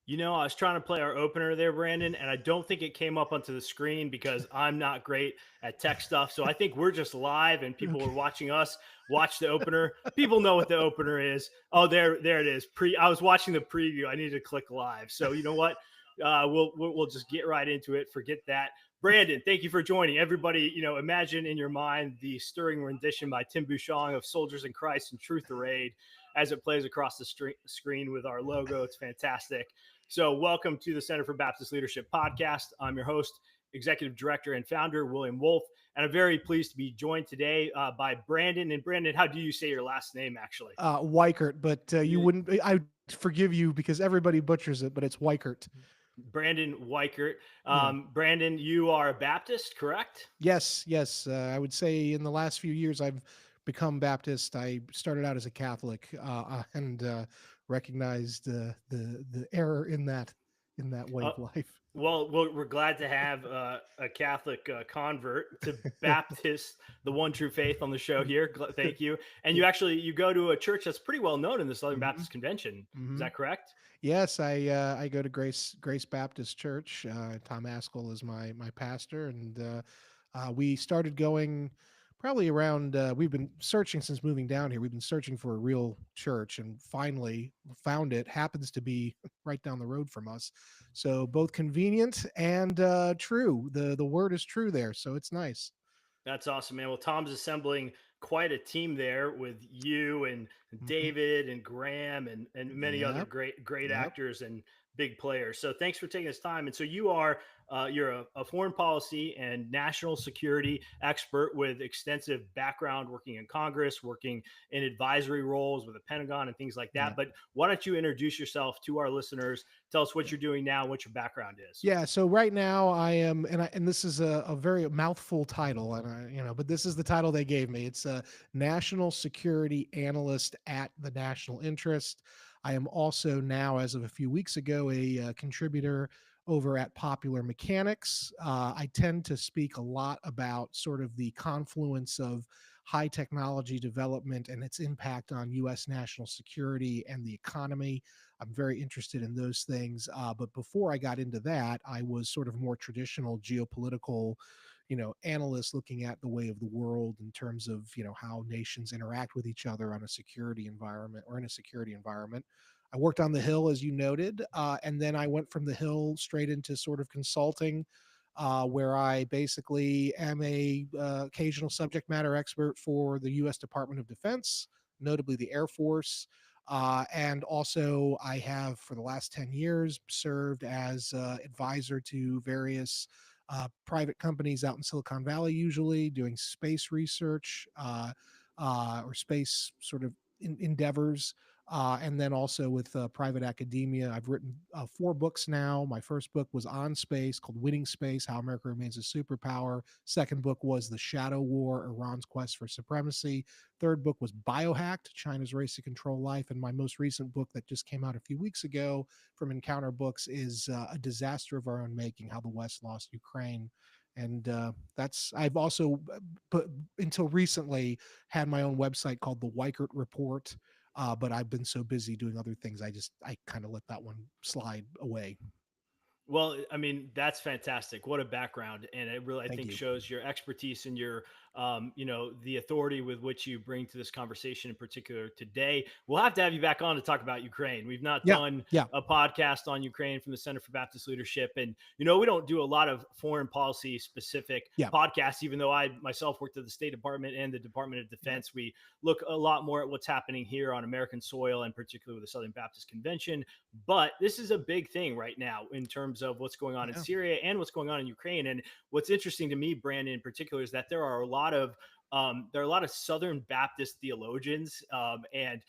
I was trying to play our opener there, Brandon, and I don't think it came up onto the screen because I'm not great at tech stuff. So I think we're just live and people Okay. are watching us watch the opener. People know what the opener is. Oh, there it is. I was watching the preview. I needed to click live. So you know what? We'll just get right into it. Forget that. Brandon, thank you for joining. Everybody, imagine in your mind the stirring rendition by Tim Bouchon of Soldiers in Christ and Truth Arrayed as it plays across the screen with our logo. It's fantastic. So, welcome to the Center for Baptist Leadership podcast. I'm your host, Executive Director and Founder, William Wolfe, and I'm very pleased to be joined today by Brandon. And Brandon, how do you say your last name, actually? Weichert, but you Yeah. wouldn't. I forgive you because everybody butchers it, but it's Weichert. Brandon Weichert. Yeah. Brandon, you are a Baptist, correct? Yes, yes. I would say in the last few years I've become Baptist. I started out as a Catholic and recognized the error in that way Uh, of life. well, we're glad to have a Catholic convert to Baptist, the one true faith, on the show here. Thank you. And you go to a church that's pretty well known in the Southern hmm Baptist Convention. Is hmm that correct? Yes, I go to Grace Baptist Church. Tom Askell is my pastor, and we started going probably around. We've been searching since moving down here. We've been searching for a real church, and finally found it. Happens to be right down the road from us, so both convenient and true. The word is true there, so it's nice. That's awesome, man. Well, Tom's assembling quite a team there with you and hmm David and Graham and many other Yep, great yep. actors and big players. So thanks for taking this time. And so you're a foreign policy and national security expert with extensive background working in Congress, working in advisory roles with the Pentagon and things like that. Yeah. But why don't you introduce yourself to our listeners? Tell us what you're doing now, what your background is. Yeah, so right now I am, and this is a very mouthful title, and but this is the title they gave me. It's a national security analyst at the national interest. I am also now, as of a few weeks ago, a contributor over at Popular Mechanics. I tend to speak a lot about sort of the confluence of high technology development and its impact on U.S. national security and the economy. I'm very interested in those things. But before I got into that, I was sort of more traditional geopolitical, analyst looking at the way of the world in terms of, how nations interact with each other on a security environment or in a security environment. I worked on the Hill, as you noted, and then I went from the Hill straight into sort of consulting, where I basically am a occasional subject matter expert for the U.S. Department of Defense, notably the Air Force. And also, I have for the last 10 years served as advisor to various private companies out in Silicon Valley, usually doing space research or space sort of endeavors. And then also with private academia. I've written 4 books now. My first book was on space called Winning Space: How America Remains a Superpower. Second book was The Shadow War: Iran's Quest for Supremacy. Third book was Biohacked: China's Race to Control Life. And my most recent book that just came out a few weeks ago from Encounter Books is A Disaster of Our Own Making: How the West Lost Ukraine. And I've also, but until recently, had my own website called the Weichert Report. But I've been so busy doing other things, I kind of let that one slide away. Well, I mean, that's fantastic. What a background. And it really, I Thank think, you. shows your expertise and your, the authority with which you bring to this conversation in particular today. We'll have to have you back on to talk about Ukraine. We've not Yeah, done yeah, a podcast on Ukraine from the Center for Baptist Leadership. And, we don't do a lot of foreign policy specific yeah, podcasts, even though I myself worked at the State Department and the Department of yeah, Defense. We look a lot more at what's happening here on American soil and particularly with the Southern Baptist Convention. But this is a big thing right now in terms of what's going on in yeah, Syria and what's going on in Ukraine. And what's interesting to me, Brandon, in particular, is that there are a lot of Southern Baptist theologians and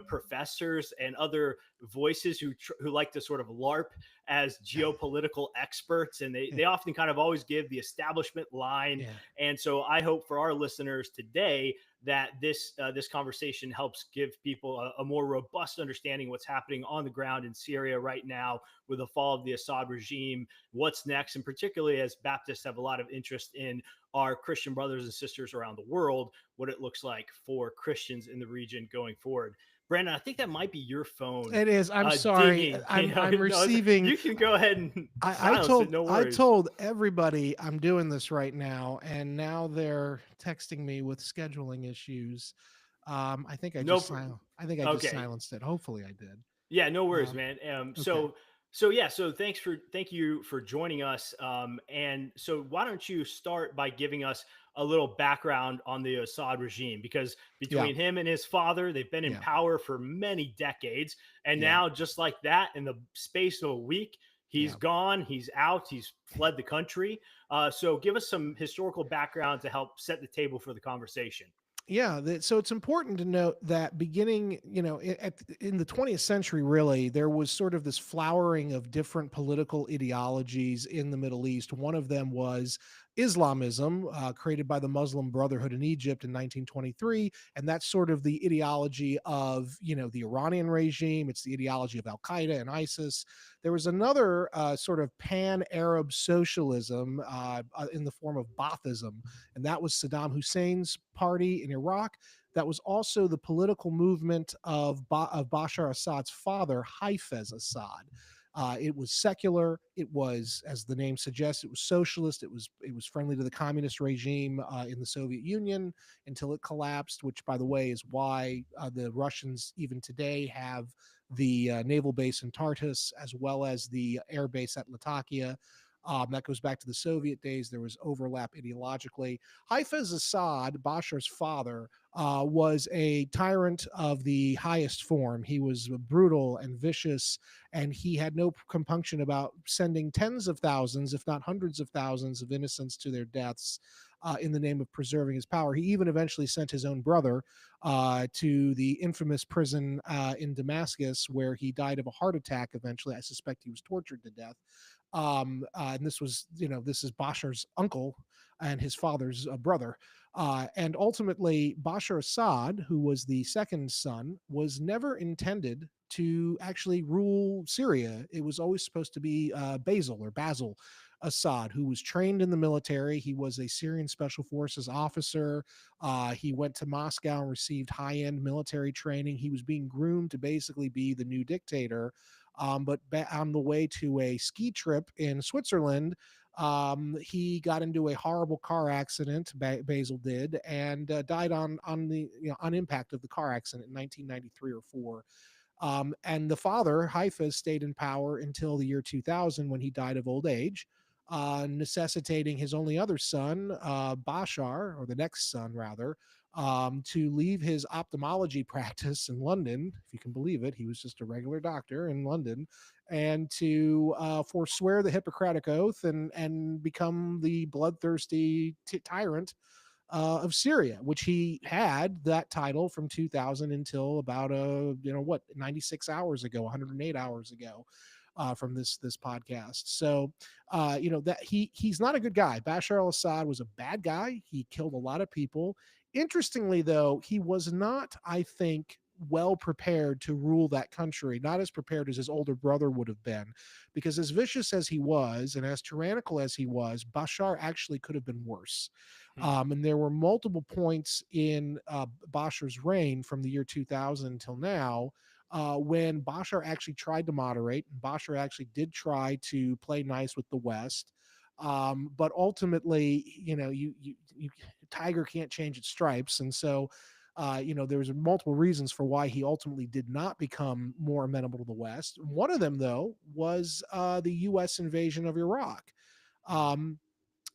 professors and other voices who like to sort of LARP as geopolitical experts, and they yeah, they often kind of always give the establishment line. yeah. And so I hope for our listeners today that this conversation helps give people a more robust understanding of what's happening on the ground in Syria right now with the fall of the Assad regime, what's next, and particularly as Baptists have a lot of interest in our Christian brothers and sisters around the world, what it looks like for Christians in the region going forward. Brandon, I think that might be your phone It is. I'm sorry. dinging. I'm No, receiving. you can go ahead and I silence it. told No I worries. told everybody I'm doing this right now, and now they're texting me with scheduling issues. I think I No, just I think I just okay. silenced it. Hopefully, I did. Yeah, no worries, Um, man. okay. So yeah, so thank you for joining us. And so why don't you start by giving us a little background on the Assad regime? Because Yeah. between him and his father, they've been in Yeah. power for many decades, and Yeah. now just like that, in the space of a week, he's Yeah. gone, he's out, he's fled the country. So give us some historical background to help set the table for the conversation. Yeah, so it's important to note that beginning, in the 20th century, really, there was sort of this flowering of different political ideologies in the Middle East. One of them was Islamism, created by the Muslim Brotherhood in Egypt in 1923, and that's sort of the ideology of, the Iranian regime. It's the ideology of Al Qaeda and ISIS. There was another sort of pan-Arab socialism in the form of Baathism, and that was Saddam Hussein's party in Iraq. That was also the political movement of Bashar Assad's father, Hafez Assad. It was secular. It was, as the name suggests, it was socialist. It was friendly to the communist regime in the Soviet Union until it collapsed. Which, by the way, is why the Russians even today have the naval base in Tartus as well as the air base at Latakia. That goes back to the Soviet days. There was overlap ideologically. Hafez Assad, Bashar's father, was a tyrant of the highest form. He was brutal and vicious, and he had no compunction about sending tens of thousands, if not hundreds of thousands, of innocents to their deaths. In the name of preserving his power. He even eventually sent his own brother to the infamous prison in Damascus, where he died of a heart attack eventually. I suspect he was tortured to death. And this is Bashar's uncle and his father's brother. And ultimately, Bashar Assad, who was the second son, was never intended to actually rule Syria. It was always supposed to be Basil Assad, who was trained in the military. He was a Syrian Special Forces officer. He went to Moscow and received high-end military training. He was being groomed to basically be the new dictator. But on the way to a ski trip in Switzerland, he got into a horrible car accident. Basil did, and died on impact of the car accident in 1993 or four. And the father, Haifa, stayed in power until the year 2000 when he died of old age, necessitating his only other son, Bashar, or the next son rather, to leave his ophthalmology practice in London, if you can believe it. He was just a regular doctor in London, and to forswear the Hippocratic Oath and become the bloodthirsty tyrant of Syria, which he had that title from 2000 until about 96 hours ago, 108 hours ago. From this podcast, so that he's not a good guy. Bashar al-Assad was a bad guy. He killed a lot of people. Interestingly, though, he was not, I think, well prepared to rule that country, not as prepared as his older brother would have been, because as vicious as he was and as tyrannical as he was, Bashar actually could have been worse. Hmm. And there were multiple points in Bashar's reign from the year 2000 until now when Bashar actually tried to moderate. Bashar actually did try to play nice with the West. But ultimately, tiger can't change its stripes. And so, there's multiple reasons for why he ultimately did not become more amenable to the West. One of them, though, was the U.S. invasion of Iraq. Um,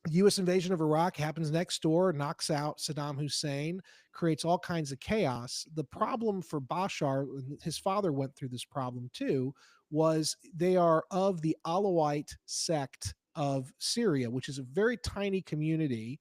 U.S. invasion of Iraq happens next door, knocks out Saddam Hussein, creates all kinds of chaos. The problem for Bashar, his father went through this problem too, was they are of the Alawite sect of Syria, which is a very tiny community.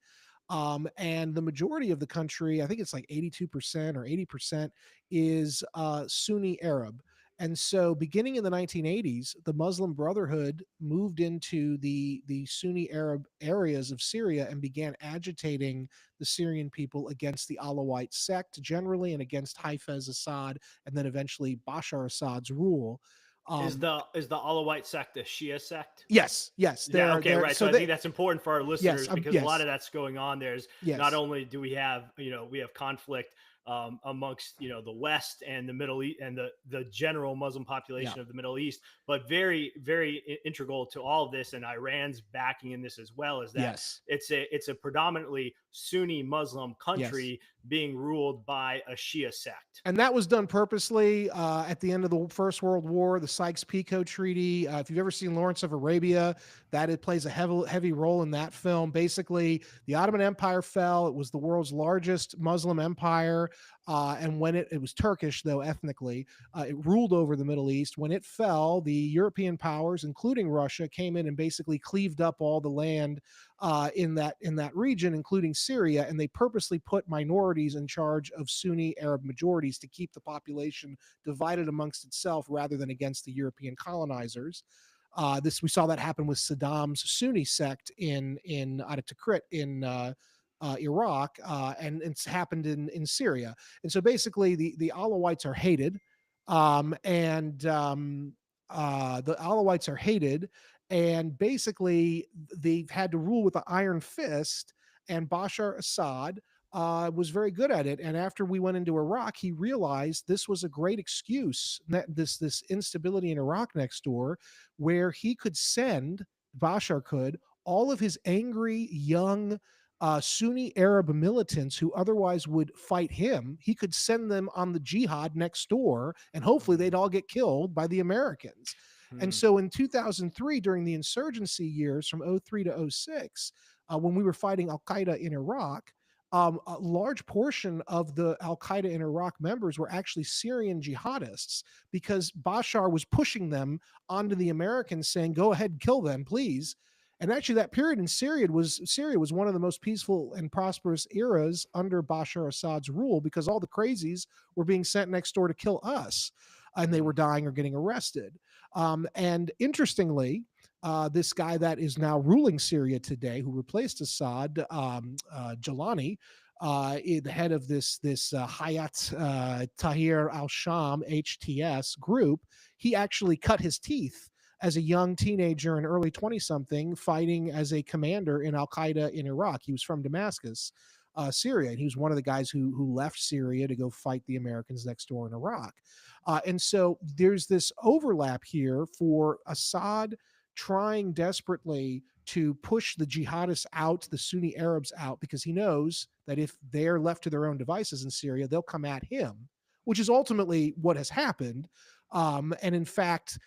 And the majority of the country, I think it's like 82% or 80%, is Sunni Arab. And so, beginning in the 1980s, the Muslim Brotherhood moved into the Sunni Arab areas of Syria and began agitating the Syrian people against the Alawite sect generally and against Hafez Assad and then eventually Bashar Assad's rule. Is the Alawite sect a Shia sect? Yes, yes, Yeah, okay, they're right. so So I think they that's important for our yes, listeners because a lot yes, of that's going on. There's not yes, only do we have, we have conflict amongst, the West and the Middle East and the general Muslim yeah, population of the Middle East, but very, very integral to all of this, and Iran's backing in this as well, is that yes, it's a predominantly Sunni Muslim yes. country being ruled by a Shia sect. And that was done purposely at the end of the First World War, the Sykes-Picot Treaty. If you've ever seen Lawrence of Arabia, that it plays a heavy role in that film. Basically, the Ottoman Empire fell. It was the world's largest Muslim empire, and when it was Turkish though ethnically, it ruled over the Middle East. When it fell, the European powers, including Russia, came in and basically cleaved up all the land in that region, including Syria, and they purposely put minorities in charge of Sunni Arab majorities to keep the population divided amongst itself rather than against the European colonizers. This we saw that happen with Saddam's Sunni sect in Tikrit in Iraq, and it's happened in Syria. And so basically, the Alawites are hated, and the Alawites are hated, and basically they've had to rule with an iron fist. And Bashar Assad was very good at it. And after we went into Iraq, he realized this was a great excuse, that this instability in Iraq next door, where he could send Bashar could all of his angry young Sunni Arab militants who otherwise would fight him. He could send them on the jihad next door, and hopefully they'd all get killed by the Americans. And Hmm. so in 2003, during the insurgency years from '03 to '06, when we were fighting Al Qaeda in Iraq, a large portion of the Al Qaeda in Iraq members were actually Syrian jihadists because Bashar was pushing them onto the Americans, saying, "Go ahead, kill them, please." And actually, that period in Syria was one of the most peaceful and prosperous eras under Bashar Assad's rule because all the crazies were being sent next door to kill us, and they Hmm. were dying or getting arrested. And interestingly, this guy that is now ruling Syria today, who replaced Assad, Jalani, the head of this Hayat Tahrir al Sham (HTS) group, he actually cut his teeth as a young teenager and early 20 something fighting as a commander in Al Qaeda in Iraq. He was from Damascus, Syria, and he was one of the guys who left Syria to go fight the Americans next door in Iraq. And so there's this overlap here for Assad trying desperately to push the jihadists out, the Sunni Arabs out, because he knows that if they're left to their own devices in Syria, they'll come at him, which is ultimately what has happened. And in fact,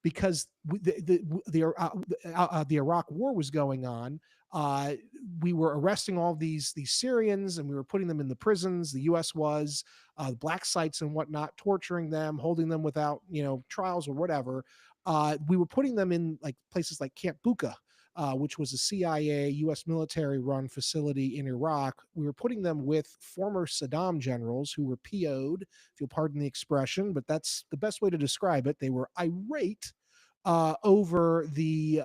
because the Iraq War was going on, uh, we were arresting all these Syrians and we were putting them in the prisons. The U.S. was black sites and whatnot, torturing them, holding them without trials or whatever. We were putting them in like places like Camp Bucca, which was a CIA U.S. military run facility in Iraq. We were putting them with former Saddam generals who were PO'd, if you'll pardon the expression, but that's the best way to describe it. They were irate over the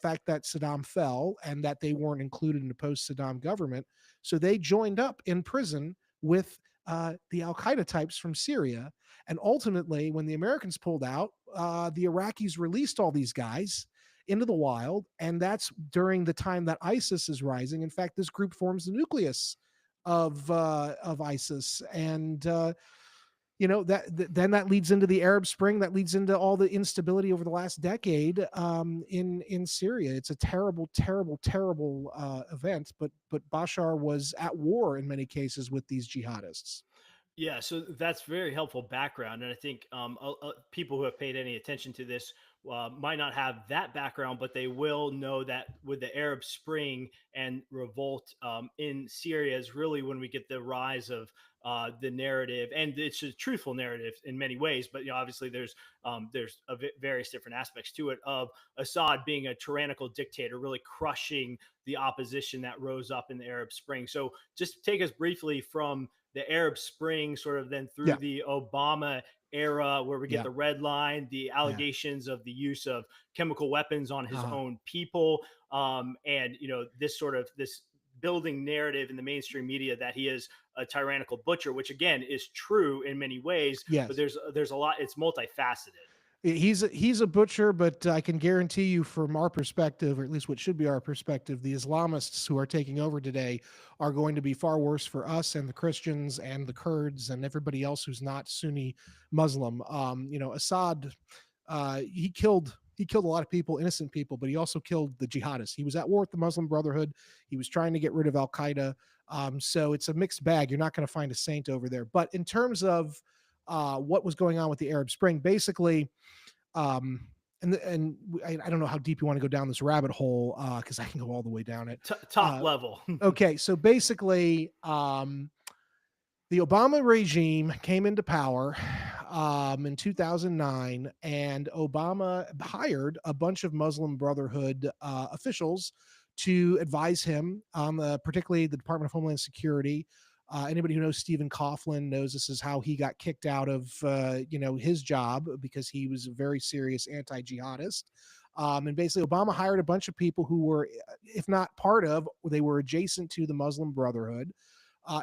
fact that Saddam fell and that they weren't included in the post-Saddam government. So they joined up in prison with the Al Qaeda types from Syria. And ultimately, when the Americans pulled out, the Iraqis released all these guys into the wild, and that's during the time that ISIS is rising. In fact, this group forms the nucleus of ISIS, and then that leads into the Arab Spring, that leads into all the instability over the last decade in Syria. It's a terrible, terrible, terrible event, but Bashar was at war in many cases with these jihadists. Yeah, so that's very helpful background, and I think people who have paid any attention to this might not have that background, but they will know that with the Arab Spring and revolt in Syria is really when we get the rise of the narrative, and it's a truthful narrative in many ways. But obviously, there's various different aspects to it of Assad being a tyrannical dictator, really crushing the opposition that rose up in the Arab Spring. So, just take us briefly from the Arab Spring, sort of then through Yeah, the Obama era, where we get yeah, the red line, the yeah. allegations of the use of chemical weapons on his Uh, own people, and this sort of this building narrative in the mainstream media that he is a tyrannical butcher, which again is true in many ways, but Yes. there's a lot. It's multifaceted. He's a butcher, but I can guarantee you, from our perspective, or at least what should be our perspective, the Islamists who are taking over today are going to be far worse for us and the Christians and the Kurds and everybody else who's not Sunni Muslim. Assad, he killed a lot of people, innocent people, but he also killed the jihadists. He was at war with the Muslim Brotherhood. He was trying to get rid of Al Qaeda. So it's a mixed bag. You're not going to find a saint over there. But in terms of what was going on with the Arab Spring, basically, um, I don't know how deep you want to go down this rabbit hole because I can go all the way down it. Top level. Okay, so basically, the Obama regime came into power in 2009, and Obama hired a bunch of Muslim Brotherhood officials to advise him on particularly the Department of Homeland Security. Anybody who knows Stephen Coughlin knows this is how he got kicked out of his job, because he was a very serious anti-jihadist. And basically, Obama hired a bunch of people who were, if not part of, they were adjacent to the Muslim Brotherhood.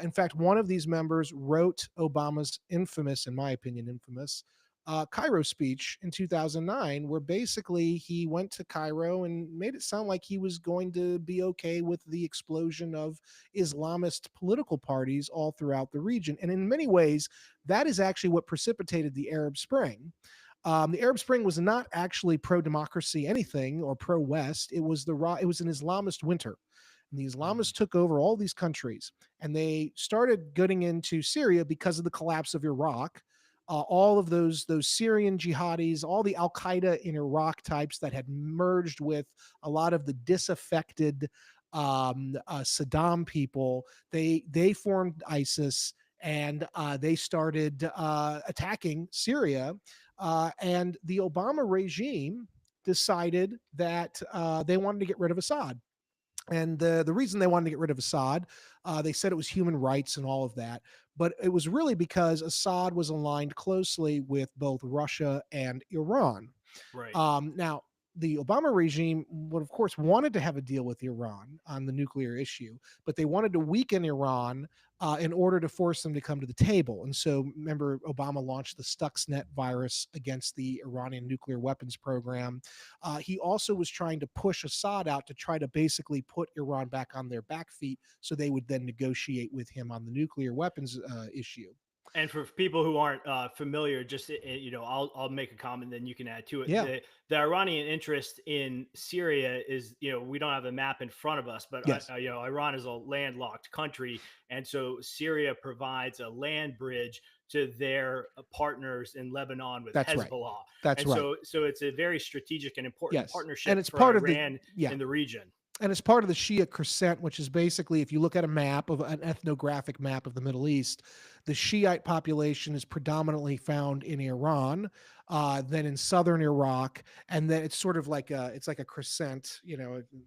In fact, one of these members wrote Obama's infamous, in my opinion, Cairo speech in 2009, where basically he went to Cairo and made it sound like he was going to be okay with the explosion of Islamist political parties all throughout the region. And in many ways, that is actually what precipitated the Arab Spring. The Arab Spring was not actually pro-democracy anything or pro-West. It was an Islamist winter. And the Islamists took over all these countries, and they started getting into Syria because of the collapse of Iraq. All of those Syrian jihadis, all the Al Qaeda in Iraq types that had merged with a lot of the disaffected Saddam people, they formed ISIS, and they started attacking Syria. And the Obama regime decided that they wanted to get rid of Assad. And the reason they wanted to get rid of Assad, they said it was human rights and all of that. But it was really because Assad was aligned closely with both Russia and Iran. Right. Now, the Obama regime would, of course, wanted to have a deal with Iran on the nuclear issue, but they wanted to weaken Iran in order to force them to come to the table. And so, remember, Obama launched the Stuxnet virus against the Iranian nuclear weapons program. He also was trying to push Assad out to try to basically put Iran back on their back feet so they would then negotiate with him on the nuclear weapons issue. And for people who aren't familiar, just I'll make a comment, then you can add to it. Yeah. The Iranian interest in Syria is, we don't have a map in front of us, but Yes. Iran is a landlocked country, and so Syria provides a land bridge to their partners in Lebanon with That's Hezbollah. Right. That's and right. So it's a very strategic and important Yes. partnership And it's for part Iran of the in the region. And it's part of the Shia crescent, which is basically, if you look at a map of an ethnographic map of the Middle East, the Shiite population is predominantly found in Iran, then in southern Iraq, and then it's sort of like a crescent,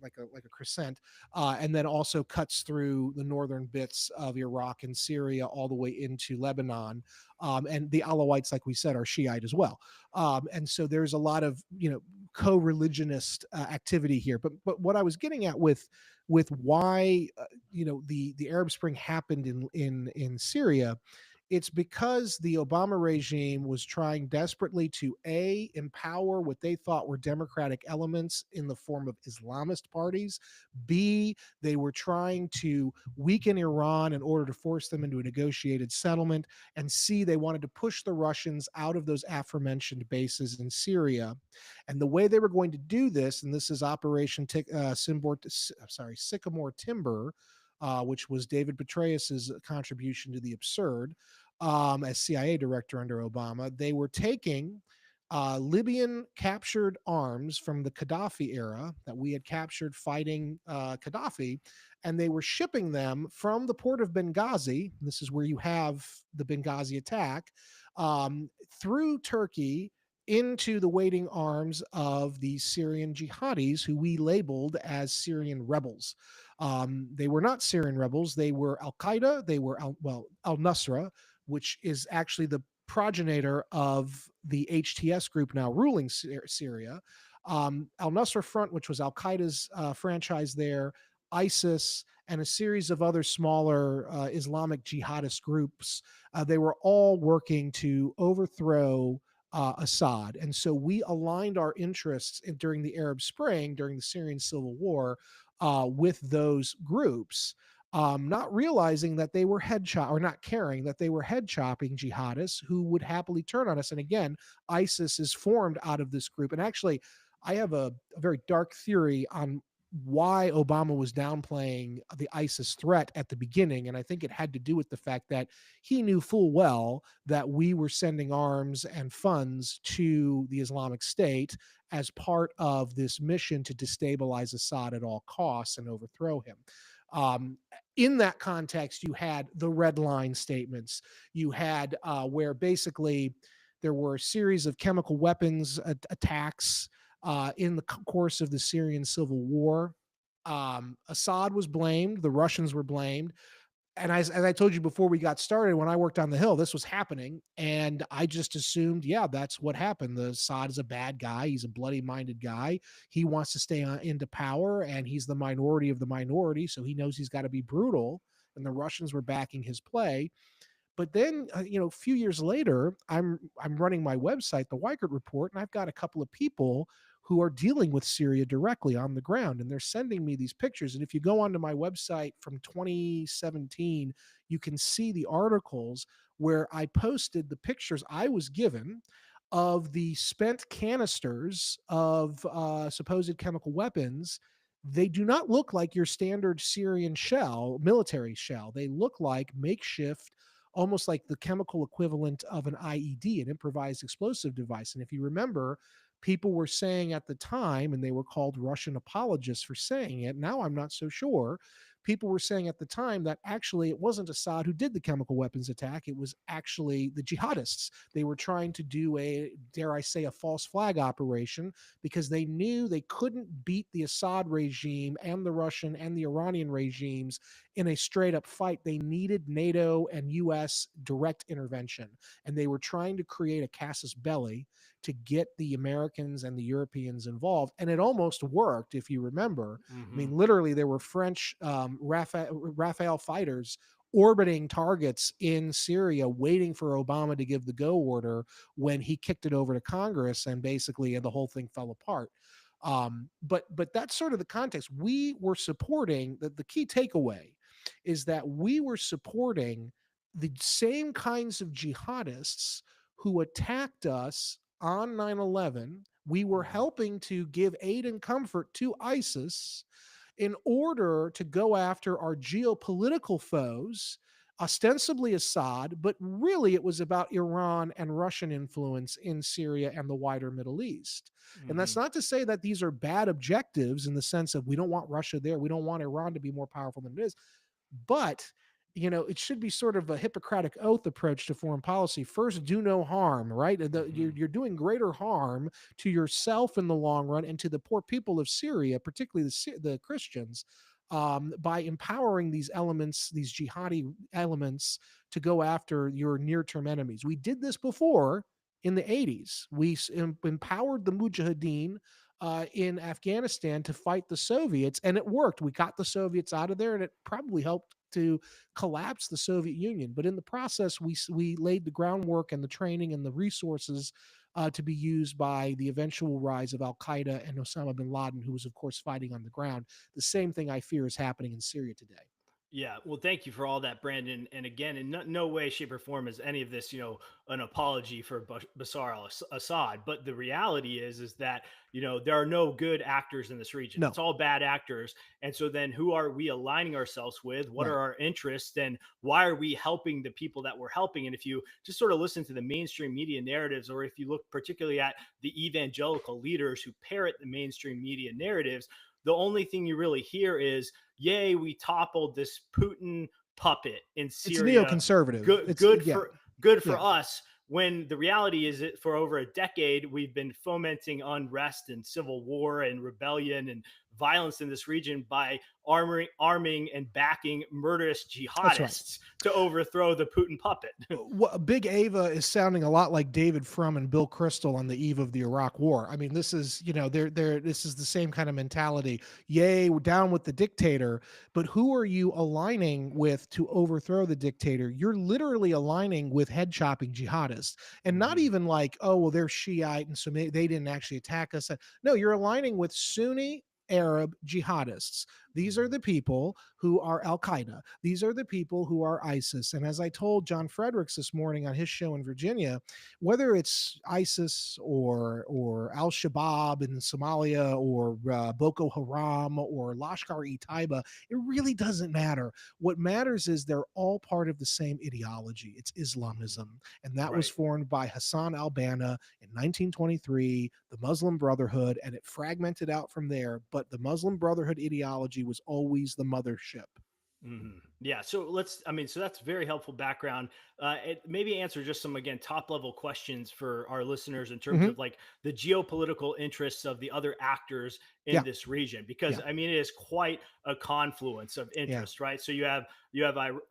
like a crescent, and then also cuts through the northern bits of Iraq and Syria all the way into Lebanon. And the Alawites, like we said, are Shiite as well. And so there's a lot of co-religionist activity here. But what I was getting at with why the Arab Spring happened in Syria, it's because the Obama regime was trying desperately to empower what they thought were democratic elements in the form of Islamist parties. B, they were trying to weaken Iran in order to force them into a negotiated settlement. And C, they wanted to push the Russians out of those aforementioned bases in Syria. And the way they were going to do this, and this is Operation Sycamore Timber, which was David Petraeus's contribution to the absurd as CIA director under Obama. They were taking Libyan captured arms from the Gaddafi era that we had captured fighting Gaddafi, and they were shipping them from the port of Benghazi. This is where you have the Benghazi attack, through Turkey into the waiting arms of the Syrian jihadis, who we labeled as Syrian rebels. They were not Syrian rebels. They were Al Qaeda. They were al-Nusra, which is actually the progenitor of the HTS group now ruling Syria. Al-Nusra Front, which was Al Qaeda's franchise there, ISIS, and a series of other smaller Islamic jihadist groups. They were all working to overthrow Assad. And so we aligned our interests during the Arab Spring, during the Syrian civil war, with those groups. Not realizing that they were or not caring that they were head chopping jihadists who would happily turn on us. And again, ISIS is formed out of this group. And actually, I have a very dark theory on why Obama was downplaying the ISIS threat at the beginning. And I think it had to do with the fact that he knew full well that we were sending arms and funds to the Islamic State as part of this mission to destabilize Assad at all costs and overthrow him. In that context, you had the red line statements. You had where basically there were a series of chemical weapons attacks in the course of the Syrian civil war. Assad was blamed. The Russians were blamed. And as I told you before we got started, when I worked on the Hill, this was happening. And I just assumed, yeah, that's what happened. The Assad is a bad guy. He's a bloody minded guy. He wants to stay into power, and he's the minority of the minority. So he knows he's got to be brutal. And the Russians were backing his play. But then, a few years later, I'm running my website, the Weichert Report, and I've got a couple of people who are dealing with Syria directly on the ground, and they're sending me these pictures. And if you go onto my website from 2017, you can see the articles where I posted the pictures I was given of the spent canisters of supposed chemical weapons. They do not look like your standard Syrian military shell. They look like makeshift, almost like the chemical equivalent of an IED, an improvised explosive device. And if you remember, people were saying at the time, and they were called Russian apologists for saying it. Now I'm not so sure. People were saying at the time that actually it wasn't Assad who did the chemical weapons attack. It was actually the jihadists. They were trying to do dare I say, a false flag operation because they knew they couldn't beat the Assad regime and the Russian and the Iranian regimes in a straight up fight. They needed NATO and US direct intervention. And they were trying to create a casus belli to get the Americans and the Europeans involved. And it almost worked, if you remember. I mean, literally, there were French Rafale fighters orbiting targets in Syria, waiting for Obama to give the go order when he kicked it over to Congress, and basically the whole thing fell apart. But that's sort of the context. We were supporting the key takeaway is that we were supporting the same kinds of jihadists who attacked us on 9/11. We were helping to give aid and comfort to ISIS in order to go after our geopolitical foes, ostensibly Assad, but really it was about Iran and Russian influence in Syria and the wider Middle East. And that's not to say that these are bad objectives in the sense of we don't want Russia there, we don't want Iran to be more powerful than it is, but it should be sort of a Hippocratic oath approach to foreign policy. First, do no harm, right? You're doing greater harm to yourself in the long run and to the poor people of Syria, particularly the Christians, by empowering these elements, these jihadi elements, to go after your near-term enemies. We did this before in the 80s. We empowered the Mujahideen in Afghanistan to fight the Soviets, and it worked. We got the Soviets out of there, and it probably helped to collapse the Soviet Union. But in the process, we laid the groundwork and the training and the resources to be used by the eventual rise of Al-Qaeda and Osama bin Laden, who was, of course, fighting on the ground. The same thing I fear is happening in Syria today. Yeah, well, thank you for all that, Brandon. And again, in no way, shape, or form is any of this, an apology for Bashar al-Assad. But the reality is that, there are no good actors in this region. No. It's all bad actors. And so then who are we aligning ourselves with? What Right. are our interests? And why are we helping the people that we're helping? And if you just sort of listen to the mainstream media narratives, or if you look particularly at the evangelical leaders who parrot the mainstream media narratives, the only thing you really hear is, yay, we toppled this Putin puppet in Syria. It's neoconservative. Good for us. When the reality is that for over a decade, we've been fomenting unrest and civil war and rebellion and violence in this region by arming and backing murderous That's right. jihadists to overthrow the Putin puppet. Big Ava is sounding a lot like David Frum and Bill Kristol on the eve of the Iraq War. I mean, this is, this is the same kind of mentality. Yay, we're down with the dictator, but who are you aligning with to overthrow the dictator? You're literally aligning with head chopping jihadists, and not Mhm. even like, oh, well, they're Shiite, and so they didn't actually attack us. No, you're aligning with Sunni Arab jihadists. These are Mhm. the people who are Al Qaeda. These are the people who are ISIS. And as I told John Fredericks this morning on his show in Virginia, whether it's ISIS or Al Shabaab in Somalia or Boko Haram or Lashkar-e Taiba, it really doesn't matter. What matters is they're all part of the same ideology. It's Mhm. Islamism, and that was Right. formed by Hassan al-Banna in 1923, the Muslim Brotherhood, and it fragmented out from there. But the Muslim Brotherhood ideology was always the mothership. Yeah. So that's very helpful background. It maybe answer just some, again, top level questions for our listeners in terms Hmm. of like the geopolitical interests of the other actors in Yeah, this region, because yeah, I mean, it is quite a confluence of yeah, interest, right? So you have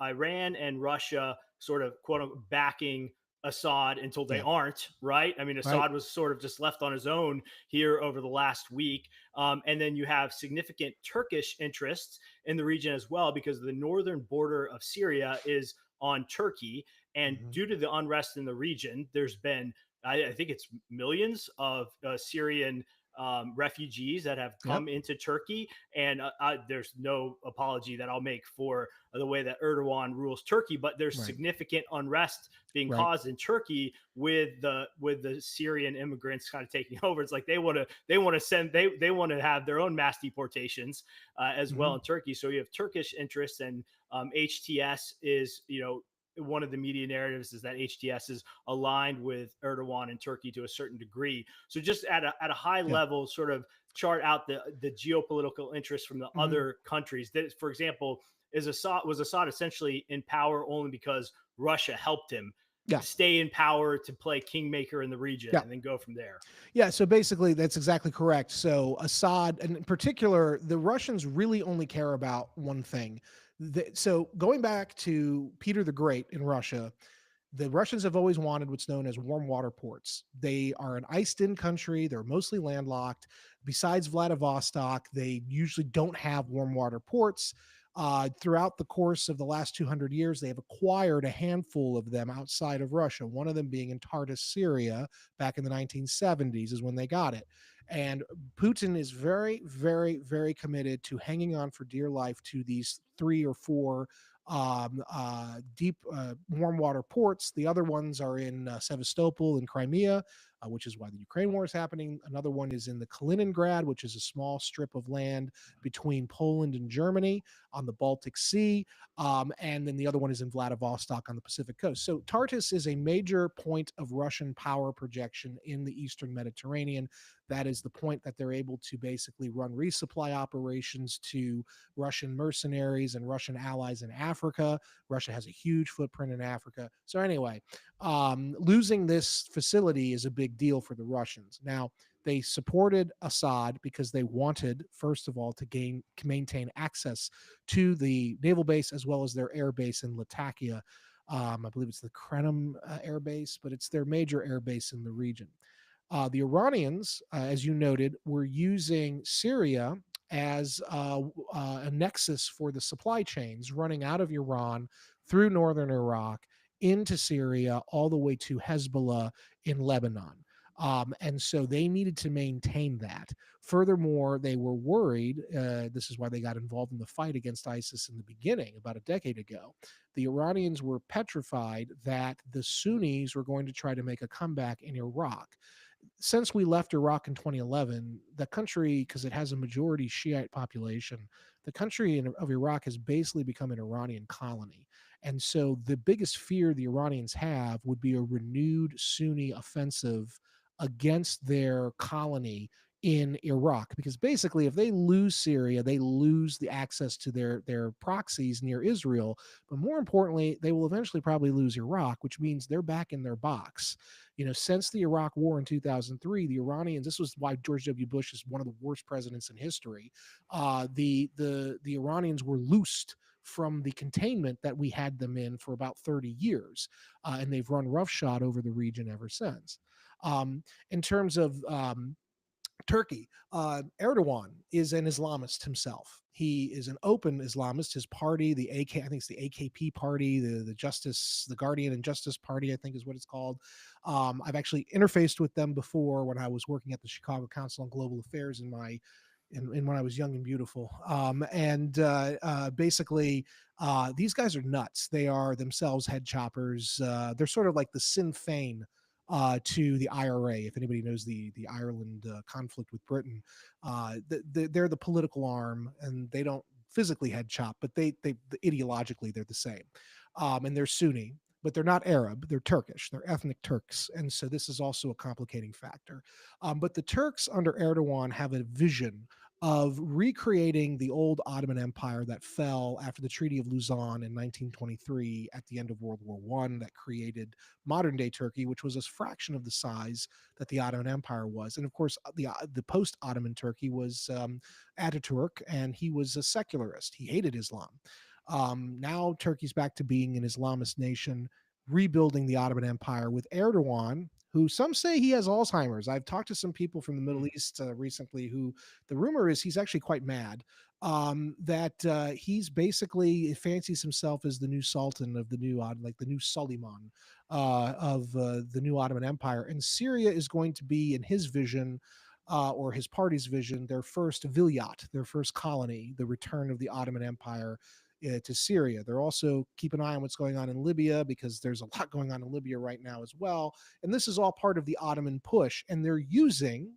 Iran and Russia sort of quote unquote backing Assad until they yeah. aren't, right? I mean, Right. Assad was sort of just left on his own here over the last week. And then you have significant Turkish interests in the region as well, because the northern border of Syria is on Turkey. And Hmm. due to the unrest in the region, there's been, I think it's millions of Syrian refugees that have Yep. come into Turkey. And there's no apology that I'll make for the way that Erdogan rules Turkey, but there's Right. significant unrest being Right. caused in Turkey with the Syrian immigrants kind of taking over. It's like they want to have their own mass deportations as well Hmm. in Turkey. So you have Turkish interests, and HTS is, one of the media narratives is that HTS is aligned with Erdogan and Turkey to a certain degree. So just at a high Yeah. level, sort of chart out the geopolitical interests from the Hmm. other countries. That, for example, was Assad essentially in power only because Russia helped him Yeah. stay in power to play kingmaker in the region Yeah. and then go from there. Yeah, so basically, that's exactly correct. So Assad, and in particular, the Russians really only care about one thing. So going back to Peter the Great in Russia, the Russians have always wanted what's known as warm water ports. They are an iced-in country. They're mostly landlocked. Besides Vladivostok, they usually don't have warm water ports. Throughout the course of the last 200 years, they have acquired a handful of them outside of Russia, one of them being in Tartus, Syria, back in the 1970s is when they got it. And Putin is very, very, very committed to hanging on for dear life to these three or four deep warm water ports. The other ones are in Sevastopol in Crimea, which is why the Ukraine war is happening. Another one is in the Kaliningrad, which is a small strip of land between Poland and Germany on the Baltic Sea. And then the other one is in Vladivostok on the Pacific coast. So Tartus is a major point of Russian power projection in the Eastern Mediterranean. That is the point that they're able to basically run resupply operations to Russian mercenaries and Russian allies in Africa. Russia has a huge footprint in Africa. So, anyway, losing this facility is a big deal for the Russians. Now, they supported Assad because they wanted, first of all, to maintain access to the naval base as well as their air base in Latakia. I believe it's the Krenim air base, but it's their major air base in the region. The Iranians, as you noted, were using Syria as a nexus for the supply chains running out of Iran through northern Iraq into Syria, all the way to Hezbollah in Lebanon. And so they needed to maintain that. Furthermore, they were worried. This is why they got involved in the fight against ISIS in the beginning, about a decade ago. The Iranians were petrified that the Sunnis were going to try to make a comeback in Iraq. Since we left Iraq in 2011, the country, because it has a majority Shiite population, the country of Iraq has basically become an Iranian colony. And so the biggest fear the Iranians have would be a renewed Sunni offensive against their colony in Iraq, because basically if they lose Syria, they lose the access to their proxies near Israel. But more importantly, they will eventually probably lose Iraq, which means they're back in their box. Since the Iraq War in 2003, the Iranians, this was why George W. Bush is one of the worst presidents in history. The Iranians were loosed from the containment that we had them in for about 30 years, and they've run roughshod over the region ever since. In terms of Turkey, Erdogan is an Islamist himself. He is an open Islamist. His party, the AK, I think it's the AKP party, the Guardian and Justice Party, I think is what it's called. I've actually interfaced with them before when I was working at the Chicago Council on Global Affairs in when I was young and beautiful. Basically, these guys are nuts. They are themselves head choppers. They're sort of like the Sinn Fein to the IRA. If anybody knows the Ireland conflict with Britain, they're the political arm, and they don't physically head chop, but they ideologically they're the same, and they're Sunni. But they're not Arab, they're Turkish, they're ethnic Turks. And so this is also a complicating factor. But the Turks under Erdogan have a vision of recreating the old Ottoman Empire that fell after the Treaty of Lausanne in 1923 at the end of World War I, that created modern day Turkey, which was a fraction of the size that the Ottoman Empire was. And of course, the post Ottoman Turkey was Ataturk, and he was a secularist. He hated Islam. Now Turkey's back to being an Islamist nation, rebuilding the Ottoman Empire with Erdogan, who some say he has Alzheimer's. I've talked to some people from the Middle East recently who the rumor is he's actually quite mad. That he's basically fancies himself as the new sultan of the new, like the new Suleiman of the new Ottoman Empire. And Syria is going to be, in his vision, or his party's vision, their first vilayet, their first colony, the return of the Ottoman Empire to Syria. They're also keep an eye on what's going on in Libya, because there's a lot going on in Libya right now as well. And this is all part of the Ottoman push. And they're using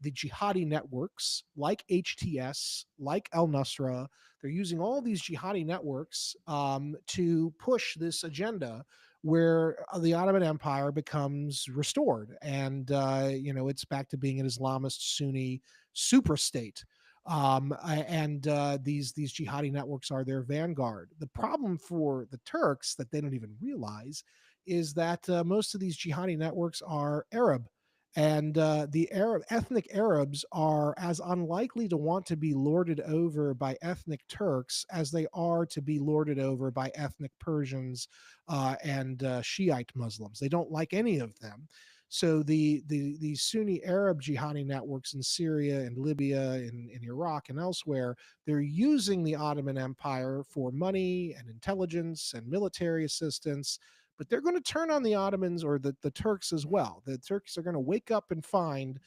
the jihadi networks like HTS, like Al Nusra. They're using all these jihadi networks to push this agenda where the Ottoman Empire becomes restored, and it's back to being an Islamist Sunni superstate. These jihadi networks are their vanguard. The problem for the Turks that they don't even realize is that most of these jihadi networks are Arab, and the ethnic Arabs are as unlikely to want to be lorded over by ethnic Turks as they are to be lorded over by ethnic Persians and Shiite Muslims. They don't like any of them. So the Sunni Arab jihadi networks in Syria and Libya, in Iraq and elsewhere, they're using the Ottoman Empire for money and intelligence and military assistance. But they're going to turn on the Ottomans, or the Turks as well. The Turks are going to wake up and find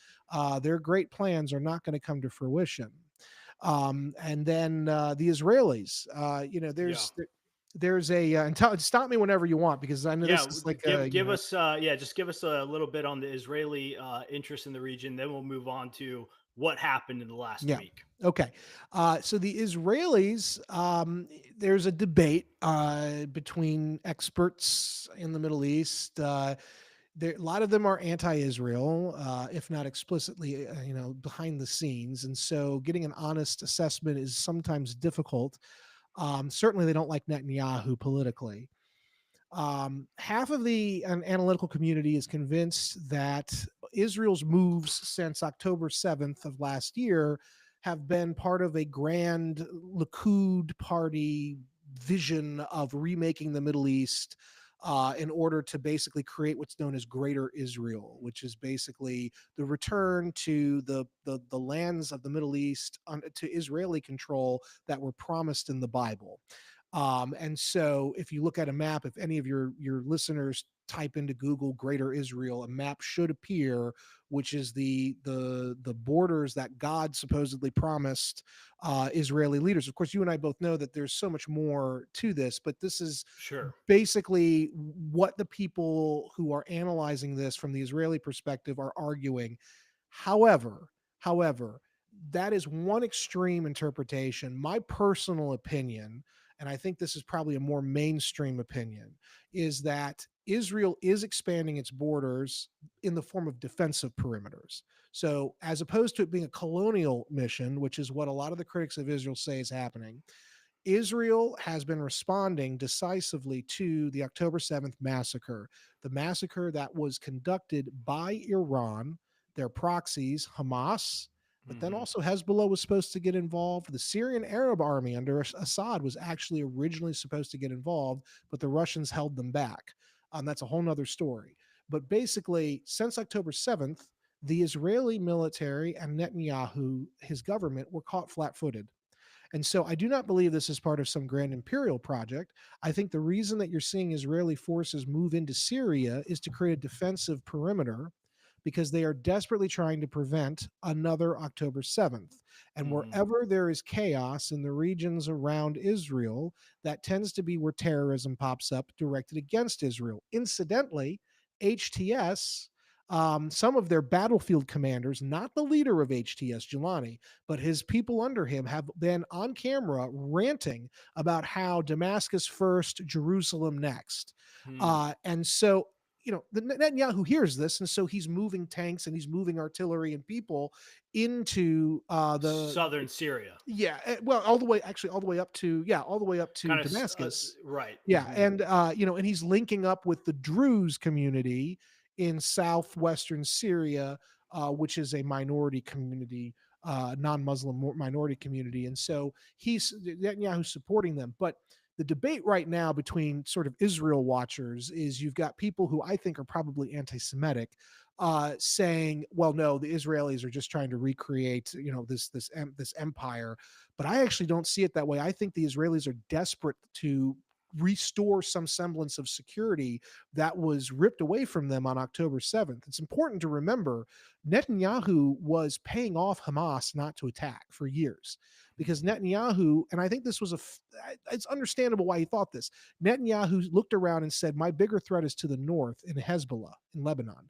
their great plans are not going to come to fruition. And then the Israelis, Yeah. there's a and stop me whenever you want, because I know Yeah, this is like give us just give us a little bit on the Israeli interest in the region. Then we'll move on to what happened in the last yeah. week. Okay. So the Israelis, there's a debate between experts in the Middle East. A lot of them are anti-Israel, if not explicitly, behind the scenes. And so getting an honest assessment is sometimes difficult. Certainly they don't like Netanyahu politically. Half of the analytical community is convinced that Israel's moves since October 7th of last year have been part of a grand Likud party vision of remaking the Middle East in order to basically create what's known as Greater Israel, which is basically the return to the lands of the Middle East to Israeli control that were promised in the Bible. And so if you look at a map, if any of your listeners type into Google Greater Israel, a map should appear, which is the borders that God supposedly promised Israeli leaders. Of course, you and I both know that there's so much more to this, but this is Sure. basically what the people who are analyzing this from the Israeli perspective are arguing. However, that is one extreme interpretation. My personal opinion, and I think this is probably a more mainstream opinion, is that Israel is expanding its borders in the form of defensive perimeters. So, as opposed to it being a colonial mission, which is what a lot of the critics of Israel say is happening, Israel has been responding decisively to the October 7th massacre, the massacre that was conducted by Iran, their proxies, Hamas, but then Mm-hmm. also Hezbollah was supposed to get involved. The Syrian Arab army under Assad was actually originally supposed to get involved, but the Russians held them back. That's a whole nother story. But basically, since October 7th, the Israeli military and Netanyahu, his government, were caught flat footed. And so I do not believe this is part of some grand imperial project. I think the reason that you're seeing Israeli forces move into Syria is to create a defensive perimeter because they are desperately trying to prevent another October 7th. And Mm-hmm. wherever there is chaos in the regions around Israel, that tends to be where terrorism pops up directed against Israel. Incidentally, HTS, some of their battlefield commanders, not the leader of HTS, Jelani, but his people under him, have been on camera ranting about how Damascus first, Jerusalem next. Hmm. And so, the Netanyahu hears this, and so he's moving tanks and he's moving artillery and people into the Southern Syria, yeah, well, all the way actually all the way up to all the way up to kind of Damascus. right. Yeah, Mm-hmm. and and he's linking up with the Druze community in southwestern Syria, which is a minority community, non-Muslim minority community, and so he's Netanyahu's supporting them. But the debate right now between sort of Israel watchers is you've got people who I think are probably anti-Semitic, saying, "Well, no, the Israelis are just trying to recreate, this empire." But I actually don't see it that way. I think the Israelis are desperate to restore some semblance of security that was ripped away from them on October 7th. It's important to remember Netanyahu was paying off Hamas not to attack for years because Netanyahu, and I think this was it's understandable why he thought this. Netanyahu looked around and said, my bigger threat is to the north in Hezbollah in Lebanon.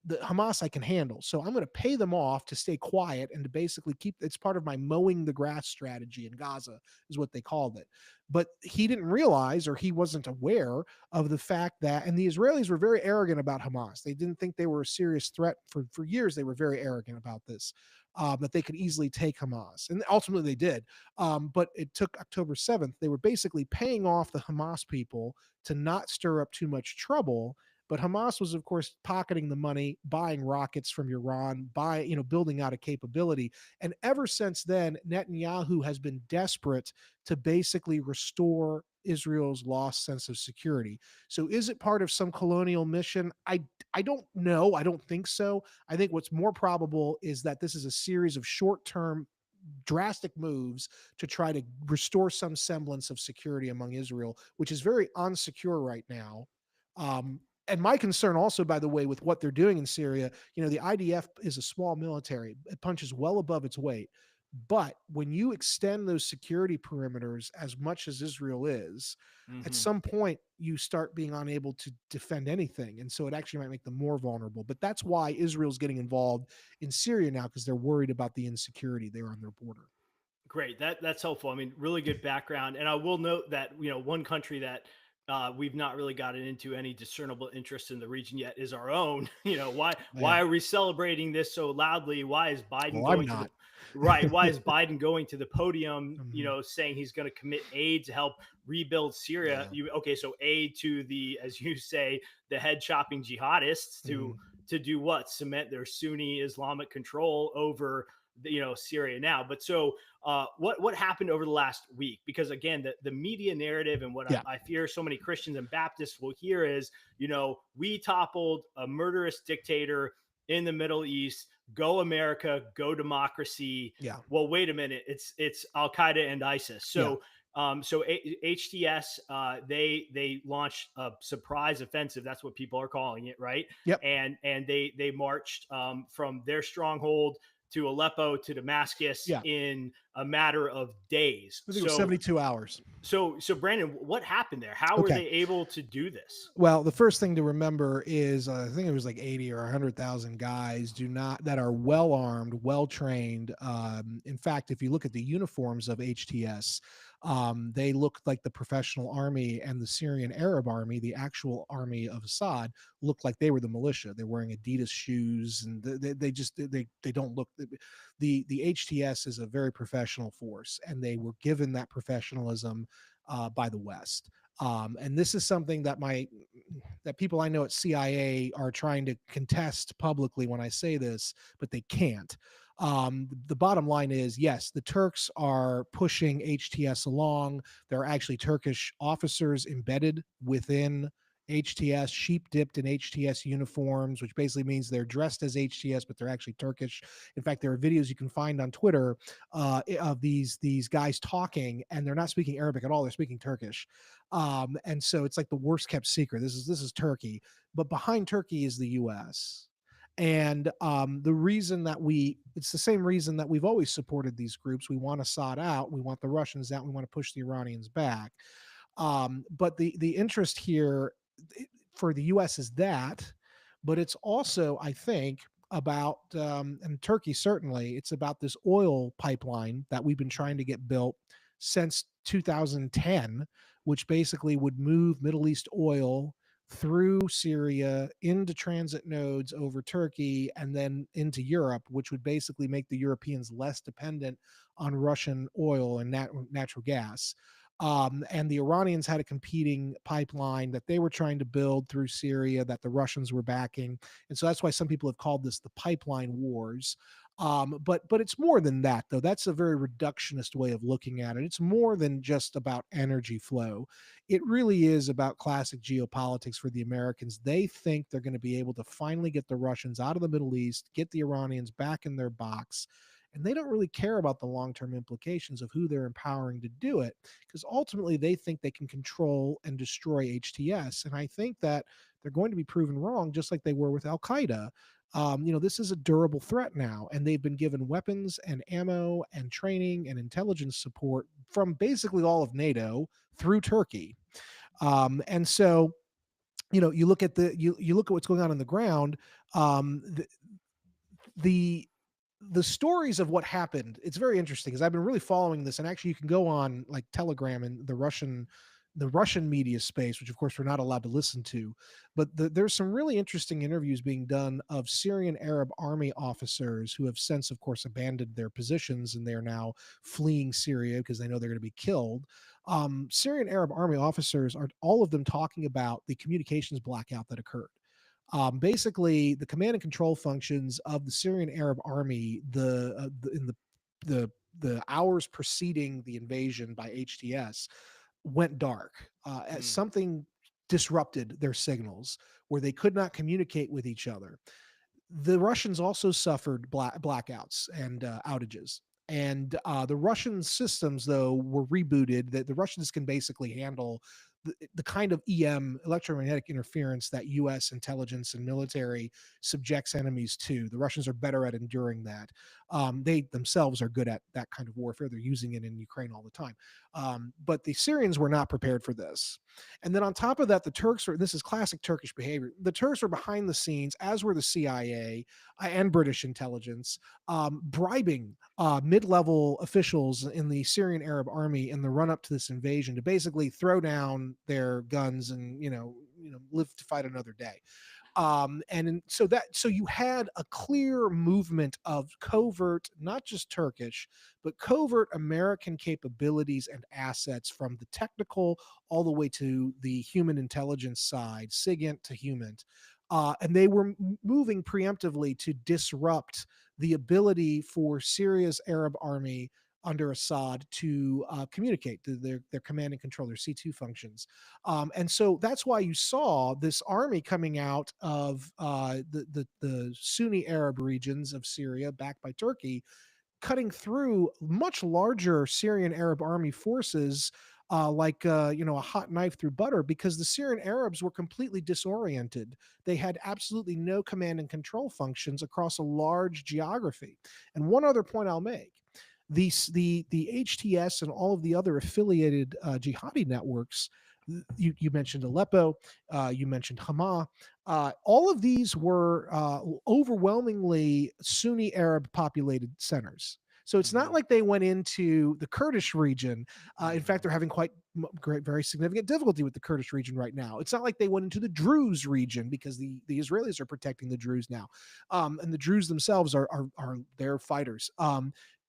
The Hamas I can handle. So I'm going to pay them off to stay quiet and to basically keep it's part of my mowing the grass strategy in Gaza is what they called it. But he didn't realize or he wasn't aware of the fact that and the Israelis were very arrogant about Hamas. They didn't think they were a serious threat for years. They were very arrogant about this. That they could easily take Hamas. And ultimately they did. But it took October 7th. They were basically paying off the Hamas people to not stir up too much trouble. But Hamas was, of course, pocketing the money, buying rockets from Iran, building out a capability. And ever since then, Netanyahu has been desperate to basically restore Israel's lost sense of security. So is it part of some colonial mission? I don't know. I don't think so. I think what's more probable is that this is a series of short-term drastic moves to try to restore some semblance of security among Israel, which is very unsecure right now. And my concern also, by the way, with what they're doing in Syria, the IDF is a small military. It punches well above its weight. But when you extend those security perimeters as much as Israel is, at Mm-hmm. some point you start being unable to defend anything. And so it actually might make them more vulnerable. But that's why Israel's getting involved in Syria now, because they're worried about the insecurity there on their border. Great. That's helpful. I mean, really good background. And I will note that, one country that we've not really gotten into any discernible interest in the region yet is our own. Why Yeah. are we celebrating this so loudly? Why is Biden Well, I'm going to the not. right? Why is Biden going to the podium, Mhm. saying he's going to commit aid to help rebuild Syria? Yeah. Okay, so aid to the, as you say, the head chopping jihadists Mhm. to do what? Cement their Sunni Islamic control over Syria now. But so what happened over the last week? Because again, the media narrative and what Yeah. I fear so many Christians and Baptists will hear is, we toppled a murderous dictator in the Middle East. Go America, go democracy. Yeah. Well, wait a minute. It's Al Qaeda and ISIS. Yeah. So HTS, they launched a surprise offensive. That's what people are calling it, right? Yep. And they marched from their stronghold to Aleppo to Damascus Yeah. in a matter of days. I think it was 72 hours. So Brandon, what happened there? How were Okay. they able to do this? Well, the first thing to remember is I think it was like 80 or 100,000 guys that are well armed, well trained. In fact, if you look at the uniforms of HTS, They looked like the professional army, and the Syrian Arab army, the actual army of Assad, looked like they were the militia. They're wearing Adidas shoes, and they just they don't look. The HTS is a very professional force, and they were given that professionalism by the West. And this is something that people I know at CIA are trying to contest publicly when I say this, but they can't. The bottom line is, yes, the Turks are pushing HTS along. There are actually Turkish officers embedded within HTS, sheep dipped in HTS uniforms, which basically means they're dressed as HTS, but they're actually Turkish. In fact, there are videos you can find on Twitter of these guys talking, and they're not speaking Arabic at all; they're speaking Turkish. And so it's like the worst kept secret. This is Turkey, but behind Turkey is the U.S. And the reason that it's the same reason that we've always supported these groups. We want Assad out. We want the Russians out. We want to push the Iranians back. But the interest here for the U.S. is that, but it's also, I think, about and Turkey certainly. It's about this oil pipeline that we've been trying to get built since 2010, which basically would move Middle East oil through Syria into transit nodes over Turkey and then into Europe, which would basically make the Europeans less dependent on Russian oil and natural gas. And the Iranians had a competing pipeline that they were trying to build through Syria that the Russians were backing. And so that's why some people have called this the pipeline wars. But it's more than that, though. That's a very reductionist way of looking at it. It's more than just about energy flow. It really is about classic geopolitics for the Americans. They think they're going to be able to finally get the Russians out of the Middle East, get the Iranians back in their box, and they don't really care about the long-term implications of who they're empowering to do it, because ultimately they think they can control and destroy HTS. And I think that they're going to be proven wrong, just like they were with Al Qaeda. This is a durable threat now, and they've been given weapons and ammo and training and intelligence support from basically all of NATO through Turkey. And so, you look at you look at what's going on the ground. Um, the, the the stories of what happened, it's very interesting because I've been really following this, and actually you can go on like Telegram and the Russian media space, which of course we're not allowed to listen to, but there's some really interesting interviews being done of Syrian Arab army officers who have since of course abandoned their positions, and they're now fleeing Syria because they know they're going to be killed. Syrian Arab army officers, are all of them talking about the communications blackout that occurred. Basically, the command and control functions of the Syrian Arab Army, in the hours preceding the invasion by HTS, went dark. As something disrupted their signals, where they could not communicate with each other. The Russians also suffered blackouts and outages. And the Russian systems, though, were rebooted. That the Russians can basically handle the kind of electromagnetic interference that U.S. intelligence and military subjects enemies to. The Russians are better at enduring that. They themselves are good at that kind of warfare. They're using it in Ukraine all the time. But the Syrians were not prepared for this. And then on top of that, the Turks this is classic Turkish behavior. The Turks were behind the scenes, as were the CIA and British intelligence, bribing mid-level officials in the Syrian Arab army in the run-up to this invasion to basically throw down their guns and live to fight another day. So you had a clear movement of covert, not just Turkish, but covert American capabilities and assets, from the technical all the way to the human intelligence side, SIGINT to human. And they were moving preemptively to disrupt the ability for Syria's Arab army under Assad to communicate to their command and control, their C2 functions. And so that's why you saw this army coming out of the Sunni Arab regions of Syria, backed by Turkey, cutting through much larger Syrian Arab army forces, like a hot knife through butter, because the Syrian Arabs were completely disoriented. They had absolutely no command and control functions across a large geography. And one other point I'll make: the HTS and all of the other affiliated jihadi networks. You mentioned Aleppo, you mentioned Hama. All of these were overwhelmingly Sunni Arab populated centers. So it's not Mhm. like they went into the Kurdish region. In fact, Mhm. they're having quite great, very significant difficulty with the Kurdish region right now. It's not like they went into the Druze region because the Israelis are protecting the Druze now, and the Druze themselves are their fighters.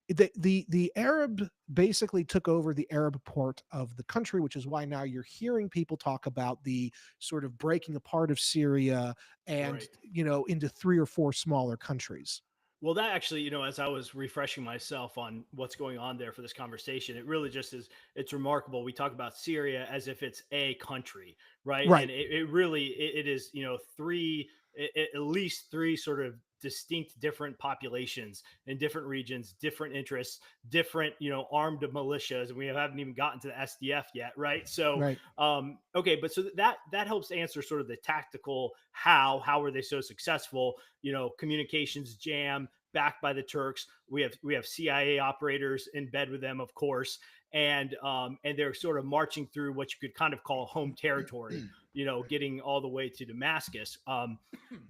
The Arab basically took over the Arab part of the country, which is why now you're hearing people talk about the sort of breaking apart of Syria and Right. into three or four smaller countries. Well, that actually, as I was refreshing myself on what's going on there for this conversation, it really just is, it's remarkable. We talk about Syria as if it's a country, right? Right, And it really, it is, three, at least three sort of distinct different populations in different regions, different interests, different, armed militias. And we haven't even gotten to the SDF yet, right? So, right. okay, but so that helps answer sort of the tactical how were they so successful? Communications jam backed by the Turks. We have CIA operators in bed with them, of course, and they're sort of marching through what you could kind of call home territory. Getting all the way to Damascus.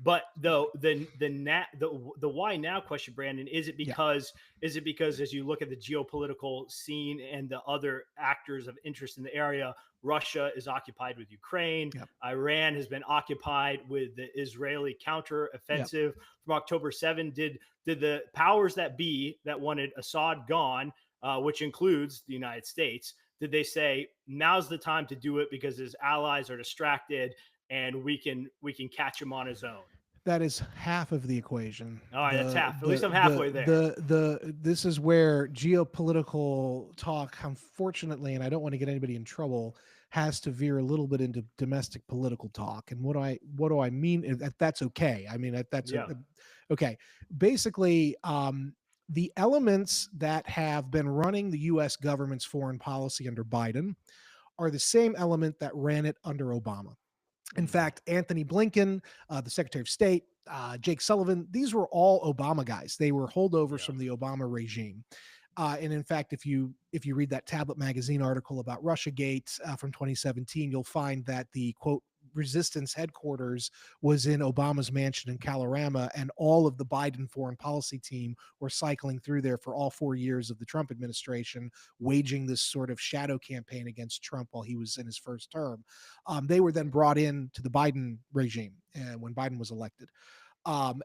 But though the why now question, Brandon, Yeah, is it because as you look at the geopolitical scene and the other actors of interest in the area, Russia is occupied with Ukraine. yeah, Iran has been occupied with the Israeli yeah. counteroffensive from October 7. Did the powers that be that wanted Assad gone, which includes the United States, did they say now's the time to do it because his allies are distracted and we can catch him on his own? That is half of the equation. All right, that's The half. At least the I'm the halfway there. the this is where geopolitical talk, unfortunately, and I don't want to get anybody in trouble, has to veer a little bit into domestic political talk. And what do I mean? That's okay. I mean that's Yeah. okay. Basically, the elements that have been running the U.S. government's foreign policy under Biden are the same element that ran it under Obama. In Mm, fact, Anthony Blinken, the Secretary of State, Jake Sullivan, these were all Obama guys. They were holdovers yeah. from the Obama regime. And in fact, if you read that Tablet Magazine article about RussiaGate from 2017, you'll find that the quote resistance headquarters was in Obama's mansion in Calorama, and all of the Biden foreign policy team were cycling through there for all 4 years of the Trump administration, waging this sort of shadow campaign against Trump while he was in his first term. They were then brought in to the Biden regime when Biden was elected.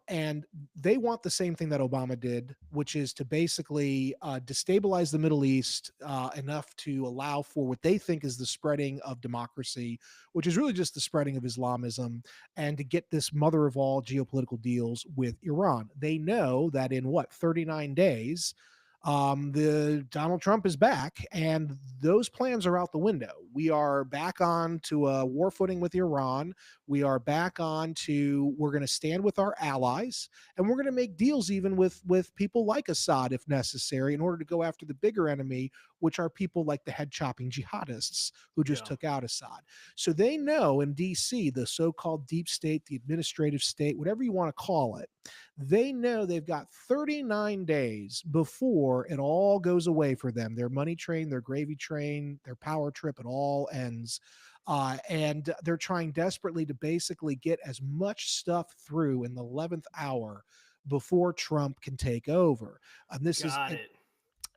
And they want the same thing that Obama did, which is to basically destabilize the Middle East enough to allow for what they think is the spreading of democracy, which is really just the spreading of Islamism, and to get this mother of all geopolitical deals with Iran. They know that in 39 days, the Donald Trump is back, and those plans are out the window. We are back on to a war footing with Iran. We are back on to we're going to stand with our allies, and we're going to make deals even with people like Assad if necessary in order to go after the bigger enemy, which are people like the head chopping jihadists who just Yeah. took out Assad. So they know in DC, the so-called deep state, the administrative state, whatever you want to call it, they know they've got 39 days before it all goes away for them. Their money train, their gravy train, their power trip, it all ends. And they're trying desperately to basically get as much stuff through in the 11th hour before Trump can take over. And this is, Got it.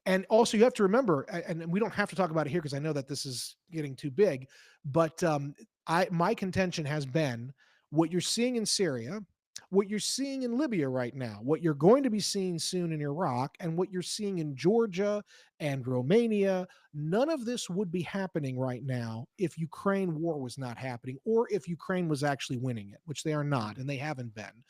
and also you have to remember, and we don't have to talk about it here because I know that this is getting too big, but my contention has been what you're seeing in Syria, what you're seeing in Libya right now, what you're going to be seeing soon in Iraq, and what you're seeing in Georgia and Romania. None of this would be happening right now if Ukraine war was not happening, or if Ukraine was actually winning it, which they are not, Mm, and they haven't been.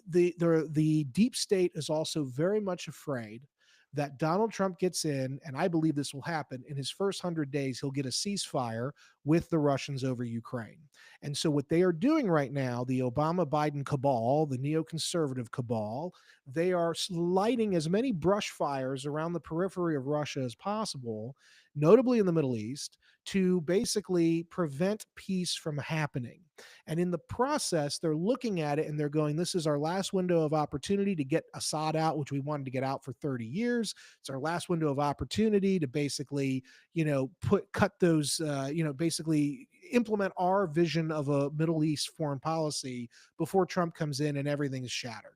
The deep state is also very much afraid that Donald Trump gets in, and I believe this will happen in his first 100 days, he'll get a ceasefire with the Russians over Ukraine. And so, what they are doing right now, the Obama Biden cabal, the neoconservative cabal, they are lighting as many brush fires around the periphery of Russia as possible, notably in the Middle East, to basically prevent peace from happening. And in the process, they're looking at it and they're going, this is our last window of opportunity to get Assad out, which we wanted to get out for 30 years. It's our last window of opportunity to basically, cut those, basically implement our vision of a Middle East foreign policy before Trump comes in and everything is shattered.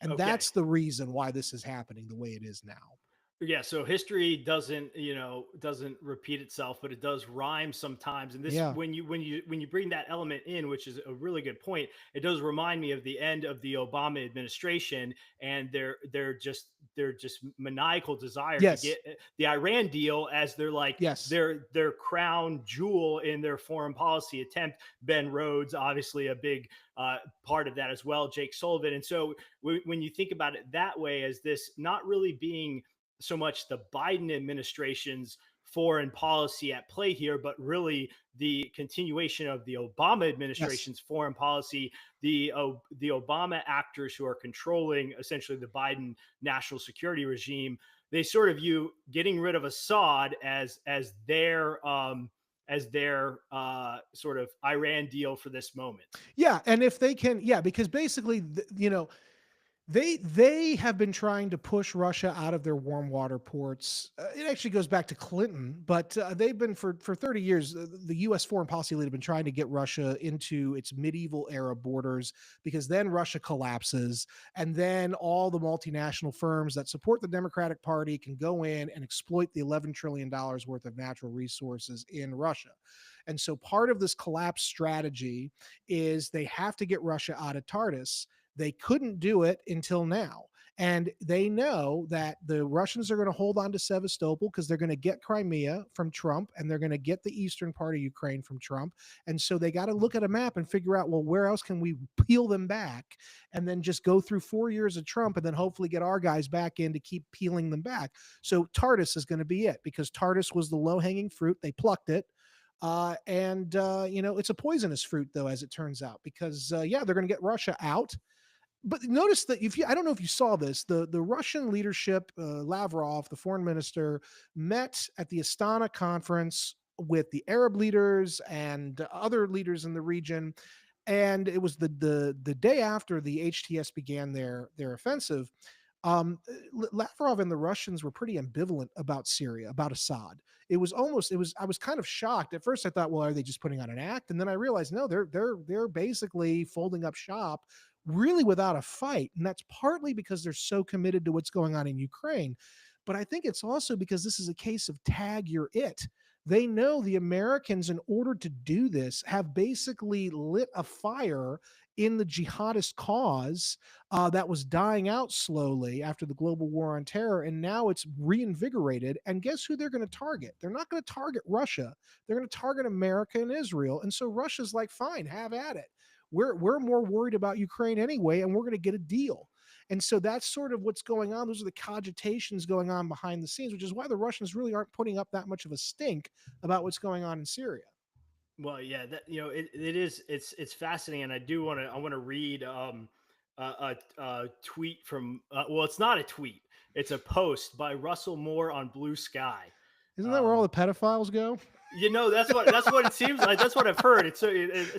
And Okay. that's the reason why this is happening the way it is now. Yeah, so history doesn't, doesn't repeat itself, but it does rhyme sometimes. And this, Yeah. when you bring that element in, which is a really good point, it does remind me of the end of the Obama administration and their just maniacal desire to Yes. get the Iran deal as their like Yes. their crown jewel in their foreign policy attempt. Ben Rhodes, obviously a big part of that as well, Jake Sullivan. And so when you think about it that way, as this not really being so much the Biden administration's foreign policy at play here, but really the continuation of the Obama Yes. administration's foreign policy, the Obama actors who are controlling essentially the Biden national security regime, they sort of view getting rid of Assad as their sort of Iran deal for this moment. Yeah. And if they can, yeah, because basically, they have been trying to push Russia out of their warm water ports. It actually goes back to Clinton, but they've been for 30 years. The U.S. foreign policy elite have been trying to get Russia into its medieval era borders, because then Russia collapses, and then all the multinational firms that support the Democratic Party can go in and exploit the $11 trillion worth of natural resources in Russia. And so part of this collapse strategy is they have to get Russia out of Tartus. They couldn't do it until now. And they know that the Russians are going to hold on to Sevastopol because they're going to get Crimea from Trump, and they're going to get the eastern part of Ukraine from Trump. And so they got to look at a map and figure out, well, where else can we peel them back, and then just go through 4 years of Trump and then hopefully get our guys back in to keep peeling them back. So Tartus is going to be it, because Tartus was the low hanging fruit. They plucked it. It's a poisonous fruit, though, as it turns out, because, they're going to get Russia out. But notice that I don't know if you saw this, the Russian leadership, Lavrov, the foreign minister, met at the Astana conference with the Arab leaders and other leaders in the region. And it was the day after the HTS began their offensive. Lavrov and the Russians were pretty ambivalent about Syria, about Assad. I was kind of shocked. At first I thought, well, are they just putting on an act? And then I realized, no, they're basically folding up shop, really without a fight. And that's partly because they're so committed to what's going on in Ukraine. But I think it's also because this is a case of tag you're it. They know the Americans, in order to do this, have basically lit a fire in the jihadist cause that was dying out slowly after the global war on terror. And now it's reinvigorated. And guess who they're going to target? They're not going to target Russia. They're going to target America and Israel. And so Russia's like, fine, have at it. We're more worried about Ukraine anyway, and we're going to get a deal. And so that's sort of what's going on. Those are the cogitations going on behind the scenes, which is why the Russians really aren't putting up that much of a stink about what's going on in Syria. Well, yeah, that it is it's fascinating, and I want to read a tweet from well, it's not a tweet, it's a post by Russell Moore on Blue Sky. Isn't that where all the pedophiles go? That's what it seems like. That's what I've heard. It's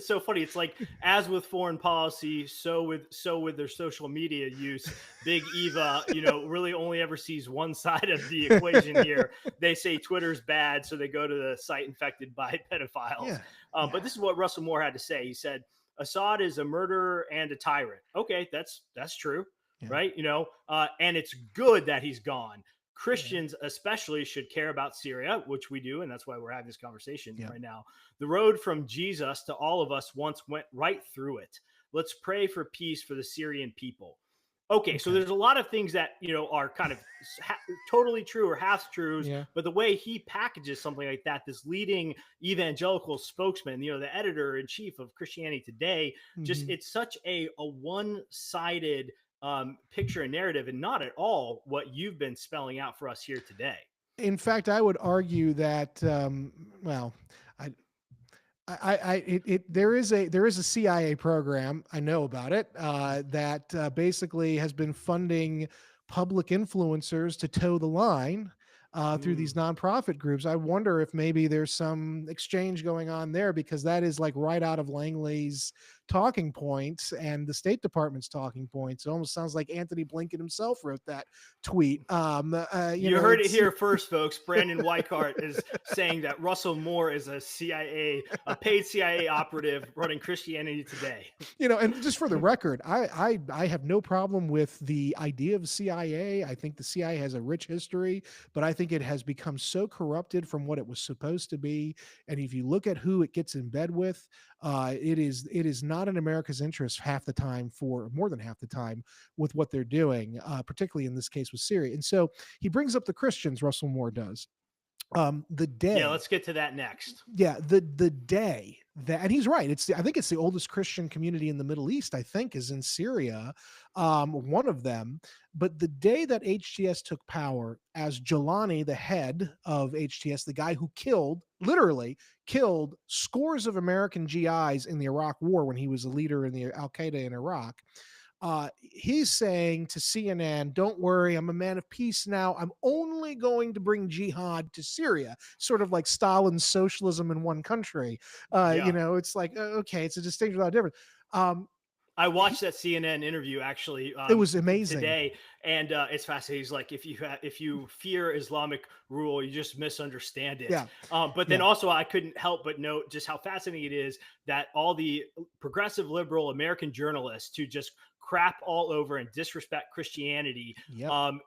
so funny. It's like, as with foreign policy, so with their social media use, Big Eva, really only ever sees one side of the equation here. They say Twitter's bad, so they go to the site infected by pedophiles. Yeah. But this is what Russell Moore had to say. He said, Assad is a murderer and a tyrant. Okay, that's true, Yeah. right? And it's good that he's gone. Christians especially should care about Syria, which we do, and that's why we're having this conversation right now. The road from Jesus to all of us once went right through it. Let's pray for peace for the Syrian people. Okay, so there's a lot of things that are kind of totally true or half truths, but the way he packages something like that, this leading evangelical spokesman, the editor in chief of Christianity Today, just it's such a one-sided picture and narrative, and not at all what you've been spelling out for us here today. In fact, I would argue that there is a CIA program, I know about it, that basically has been funding public influencers to toe the line through these nonprofit groups. I wonder if maybe there's some exchange going on there, because that is like right out of Langley's talking points and the State Department's talking points. It almost sounds like Anthony Blinken himself wrote that tweet. You heard it here first, folks. Brandon Weichert is saying that Russell Moore is a paid CIA operative running Christianity Today. And just for the record, I have no problem with the idea of CIA. I think the CIA has a rich history, but I think it has become so corrupted from what it was supposed to be. And if you look at who it gets in bed with, it is not in America's interest half the time, for more than half the time, with what they're doing, particularly in this case with Syria. And so he brings up the Christians, Russell Moore does. The day, yeah, let's get to that next. Yeah, the day that, and he's right. I think it's the oldest Christian community in the Middle East. I think is in Syria, one of them. But the day that HTS took power, as Jelani, the head of HTS, the guy who literally killed scores of American GIs in the Iraq War when he was a leader in the Al Qaeda in Iraq. He's saying to CNN, don't worry, I'm a man of peace now. I'm only going to bring jihad to Syria, sort of like Stalin's socialism in one country. It's like, okay, it's a distinction without difference. I watched that CNN interview actually. It was amazing today, and it's fascinating. He's like, if you fear Islamic rule, you just misunderstand it. Yeah. But then also, I couldn't help but note just how fascinating it is that all the progressive liberal American journalists who just crap all over and disrespect Christianity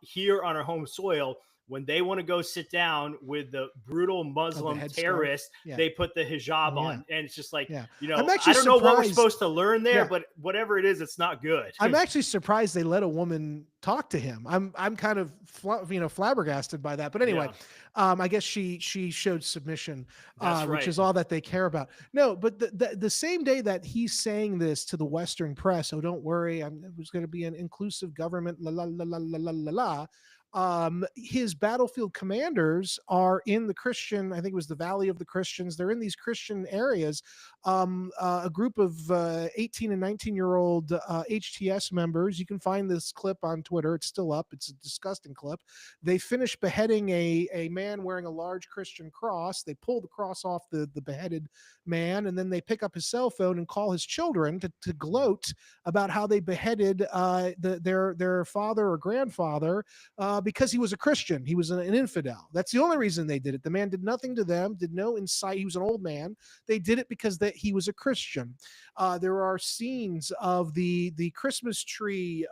here on our home soil, when they want to go sit down with the brutal Muslim terrorists, they put the hijab on. And it's just like, I don't know what we're supposed to learn there, but whatever it is, it's not good. I'm actually surprised they let a woman talk to him. I'm kind of, flabbergasted by that. But anyway, I guess she showed submission, which is all that they care about. No, but the same day that he's saying this to the Western press, oh, don't worry, it was going to be an inclusive government, la, la, la, la, la, la, la. His battlefield commanders are in the Christian, I think it was the Valley of the Christians. They're in these Christian areas. A group of 18 and 19-year-old HTS members. You can find this clip on Twitter. It's still up. It's a disgusting clip. They finish beheading a man wearing a large Christian cross. They pull the cross off the beheaded man, and then they pick up his cell phone and call his children to gloat about how they beheaded their father or grandfather because he was a Christian. He was an infidel. That's the only reason they did it. The man did nothing to them, did no incite. He was an old man. They did it because he was a Christian. There are scenes of the Christmas tree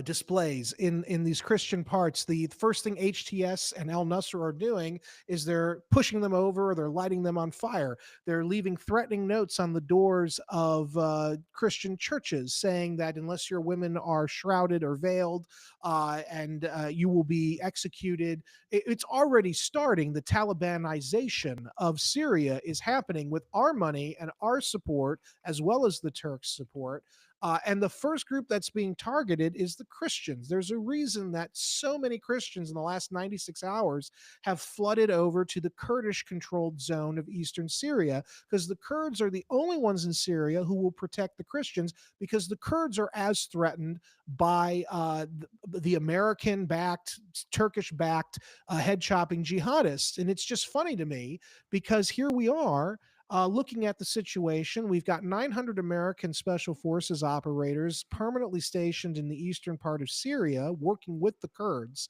displays in these Christian parts. The first thing HTS and Al Nusra are doing is they're pushing them over, or they're lighting them on fire. They're leaving threatening notes on the doors of Christian churches saying that unless your women are shrouded or veiled, and you will be executed. It's already starting. The Talibanization of Syria is happening with our money and our support, as well as the Turks' support. And the first group that's being targeted is the Christians. There's a reason that so many Christians in the last 96 hours have flooded over to the Kurdish-controlled zone of eastern Syria, because the Kurds are the only ones in Syria who will protect the Christians, because the Kurds are as threatened by the American-backed, Turkish-backed head-chopping jihadists. And it's just funny to me, because here we are, looking at the situation. We've got 900 American Special Forces operators permanently stationed in the eastern part of Syria, working with the Kurds.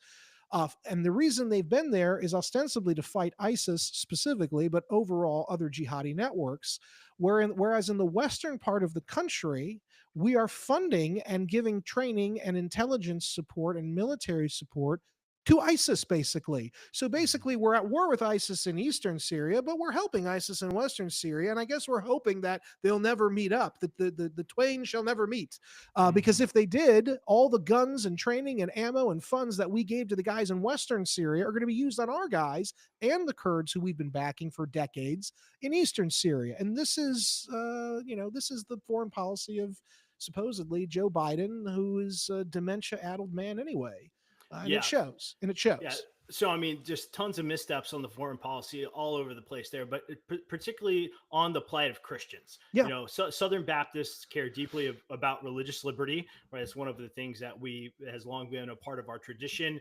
And the reason they've been there is ostensibly to fight ISIS specifically, but overall other jihadi networks. Whereas in the western part of the country, we are funding and giving training and intelligence support and military support to ISIS, basically. So basically, we're at war with ISIS in eastern Syria, but we're helping ISIS in western Syria. And I guess we're hoping that they'll never meet up, that the twain shall never meet. Because if they did, all the guns and training and ammo and funds that we gave to the guys in western Syria are going to be used on our guys and the Kurds who we've been backing for decades in eastern Syria. And this is, this is the foreign policy of supposedly Joe Biden, who is a dementia-addled man anyway. And it shows. Yeah. So, I mean, just tons of missteps on the foreign policy all over the place there, but particularly on the plight of Christians. Yeah. Southern Baptists care deeply about religious liberty, right? It's one of the things that has long been a part of our tradition.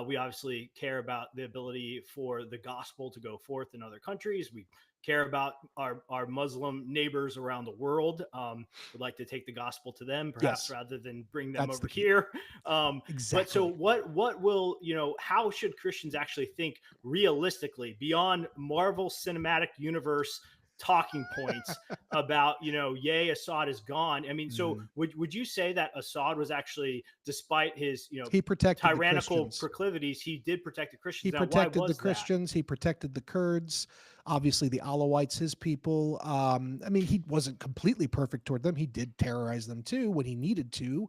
We obviously care about the ability for the gospel to go forth in other countries. We care about our Muslim neighbors around the world. Would like to take the gospel to them, perhaps Yes, rather than bring them that's the over key. here. But so Exactly. what will, how should Christians actually think realistically beyond Marvel Cinematic Universe talking points about, yay, Assad is gone? I mean, so Mhm. would you say that Assad was actually, despite his, He protected the tyrannical Christians. proclivities, he did protect the He Christians? Now, why protected the was that? Christians. He protected the Kurds. Obviously, the Alawites, his people. I mean, he wasn't completely perfect toward them. He did terrorize them too when he needed to.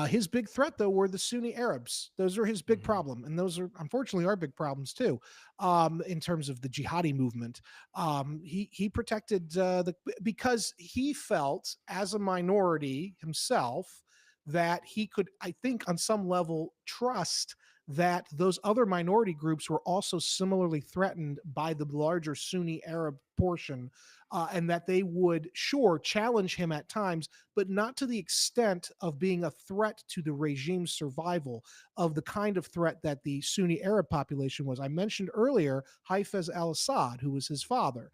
His big threat, though, were the Sunni Arabs. Those are his big Mm-hmm. problem, and those are unfortunately our big problems too, in terms of the jihadi movement. He protected the because he felt as a minority himself that he could, I think, on some level, trust that those other minority groups were also similarly threatened by the larger Sunni Arab portion, and that they would, sure, challenge him at times, but not to the extent of being a threat to the regime's survival, of the kind of threat that the Sunni Arab population was. I mentioned earlier Hafez al Assad, who was his father.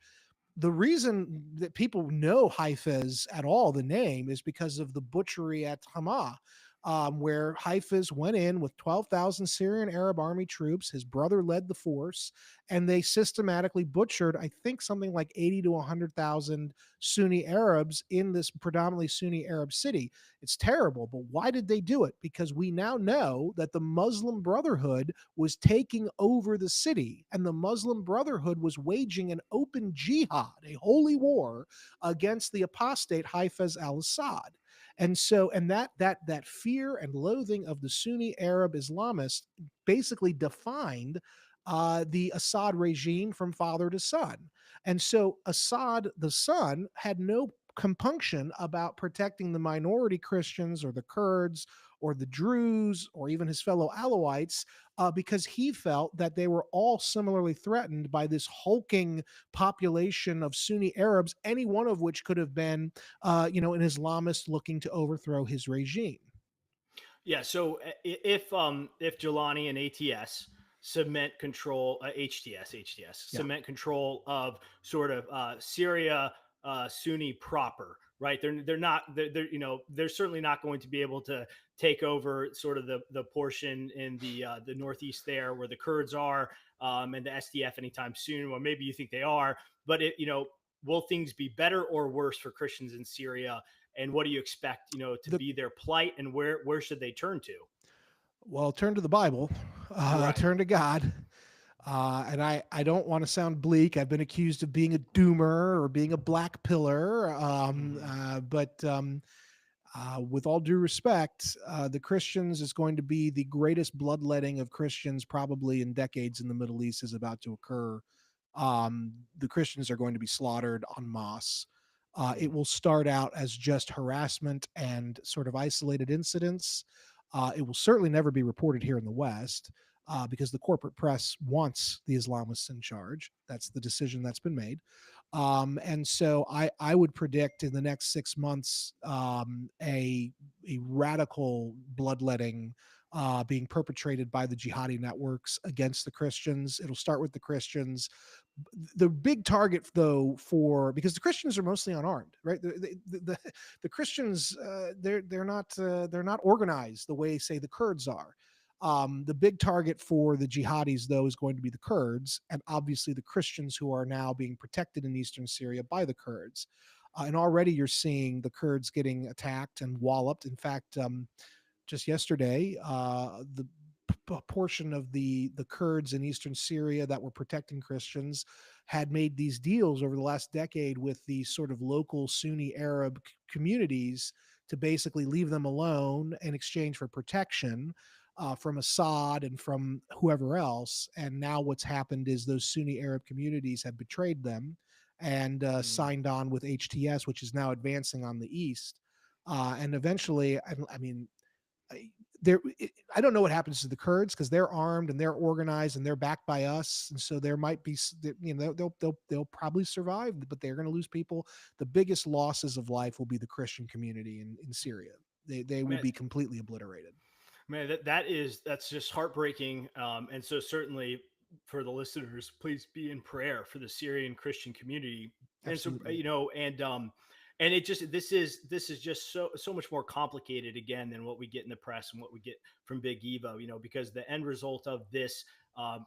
The reason that people know Haifa at all, the name, is because of the butchery at Hama, where Haifa went in with 12,000 Syrian Arab army troops. His brother led the force, and they systematically butchered, I think, something like 80 to 100,000 Sunni Arabs in this predominantly Sunni Arab city. It's terrible, but why did they do it? Because we now know that the Muslim Brotherhood was taking over the city, and the Muslim Brotherhood was waging an open jihad, a holy war against the apostate Hafez al-Assad. And so, and that fear and loathing of the Sunni Arab Islamists basically defined the Assad regime from father to son. And so Assad, the son, had no compunction about protecting the minority Christians or the Kurds or the Druze or even his fellow Alawites, because he felt that they were all similarly threatened by this hulking population of Sunni Arabs, any one of which could have been, an Islamist looking to overthrow his regime. Yeah. So if Jelani and ATS cement control, HTS Yeah. cement control of sort of Syria, Sunni proper, right? They're certainly not going to be able to take over sort of the portion in the northeast there where the Kurds are, and the SDF anytime soon. Well, maybe you think they are, but will things be better or worse for Christians in Syria? And what do you expect, to The be their plight, and where should they turn to? Well, turn to the Bible, Right. turn to God. And I don't want to sound bleak. I've been accused of being a doomer or being a black pillar. Mm-hmm. With all due respect, the Christians is going to be the greatest bloodletting of Christians probably in decades in the Middle East is about to occur. The Christians are going to be slaughtered en masse. It will start out as just harassment and sort of isolated incidents. It will certainly never be reported here in the West, because the corporate press wants the Islamists in charge. That's the decision that's been made. And so I would predict in the next 6 months, a radical bloodletting being perpetrated by the jihadi networks against the Christians. It'll start with the Christians. The big target, though, for because the Christians are mostly unarmed, right? The Christians, they're not organized the way, say, the Kurds are. The big target for the jihadis, though, is going to be the Kurds, and obviously the Christians who are now being protected in eastern Syria by the Kurds. And already you're seeing the Kurds getting attacked and walloped. In fact, just yesterday, the portion of the Kurds in eastern Syria that were protecting Christians had made these deals over the last decade with the sort of local Sunni Arab communities to basically leave them alone in exchange for protection from Assad and from whoever else. And now what's happened is those Sunni Arab communities have betrayed them and Mm. signed on with HTS, which is now advancing on the east. And eventually, I mean, I, there, I don't know what happens to the Kurds because they're armed and they're organized and they're backed by us, and so there might be, they'll probably survive, but they're going to lose people. The biggest losses of life will be the Christian community in Syria. They will Man, be completely obliterated. man, that's just heartbreaking. And so certainly, for the listeners, please be in prayer for the Syrian Christian community. And so, Absolutely. and it just, this is just so much more complicated again than what we get in the press and what we get from Big Evo, because the end result of this,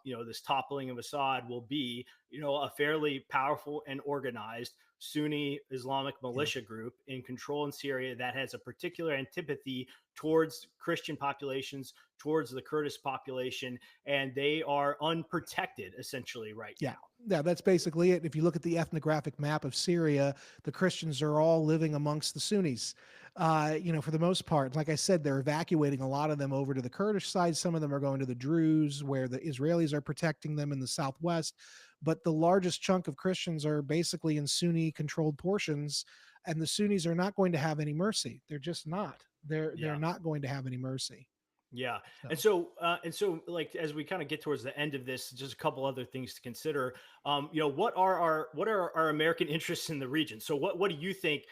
this toppling of Assad will be, a fairly powerful and organized Sunni Islamic Yeah. militia group in control in Syria that has a particular antipathy towards Christian populations, towards the Kurdish population, and they are unprotected essentially right Yeah. now. Yeah, that's basically it. If you look at the ethnographic map of Syria, the Christians are all living amongst the Sunnis, for the most part. Like I said, they're evacuating a lot of them over to the Kurdish side. Some of them are going to the Druze, where the Israelis are protecting them in the southwest. But the largest chunk of Christians are basically in Sunni controlled portions, and the Sunnis are not going to have any mercy. They're just not. They're Yeah. not going to have any mercy. Yeah. And So. so, like, as we kind of get towards the end of this, just a couple other things to consider. What are our American interests in the region? So what do you think,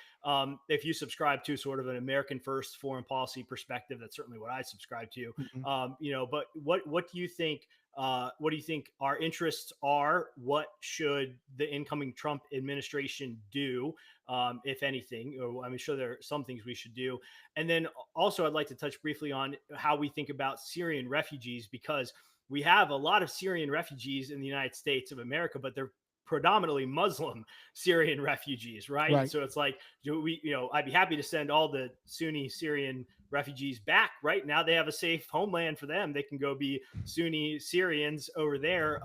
if you subscribe to sort of an American first foreign policy perspective? That's certainly what I subscribe to. Mhm. But what do you think, what do you think our interests are? What should the incoming Trump administration do, if anything? Or, I'm sure there are some things we should do. And then also, I'd like to touch briefly on how we think about Syrian refugees, because we have a lot of Syrian refugees in the United States of America, but they're predominantly Muslim Syrian refugees, right? And Right. so it's like, I'd be happy to send all the Sunni Syrian refugees back. Right now, they have a safe homeland for them. They can go be Sunni Syrians over there.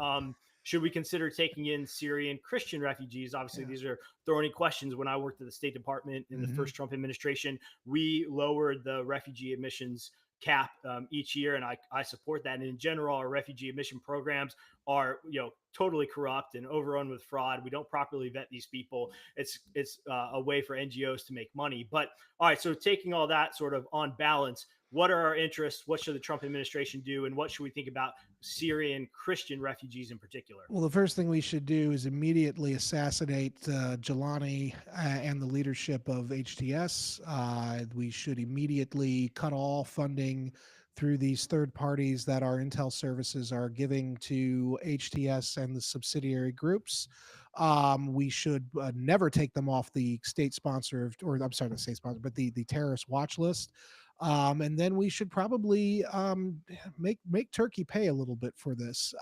Should we consider taking in Syrian Christian refugees? Obviously, Yeah. these are thorny questions. When I worked at the State Department in the Mhm. first Trump administration, we lowered the refugee admissions cap each year, and I support that. And in general, our refugee admission programs are totally corrupt and overrun with fraud. We don't properly vet these people. It's a way for NGOs to make money. But all right, so taking all that sort of on balance, what are our interests? What should the Trump administration do? And what should we think about Syrian Christian refugees in particular? Well, the first thing we should do is immediately assassinate Jelani and the leadership of HTS. We should immediately cut all funding through these third parties that our intel services are giving to HTS and the subsidiary groups. We should never take them off the state sponsor, or I'm sorry, the state sponsor, but the terrorist watch list. And then we should probably make Turkey pay a little bit for this.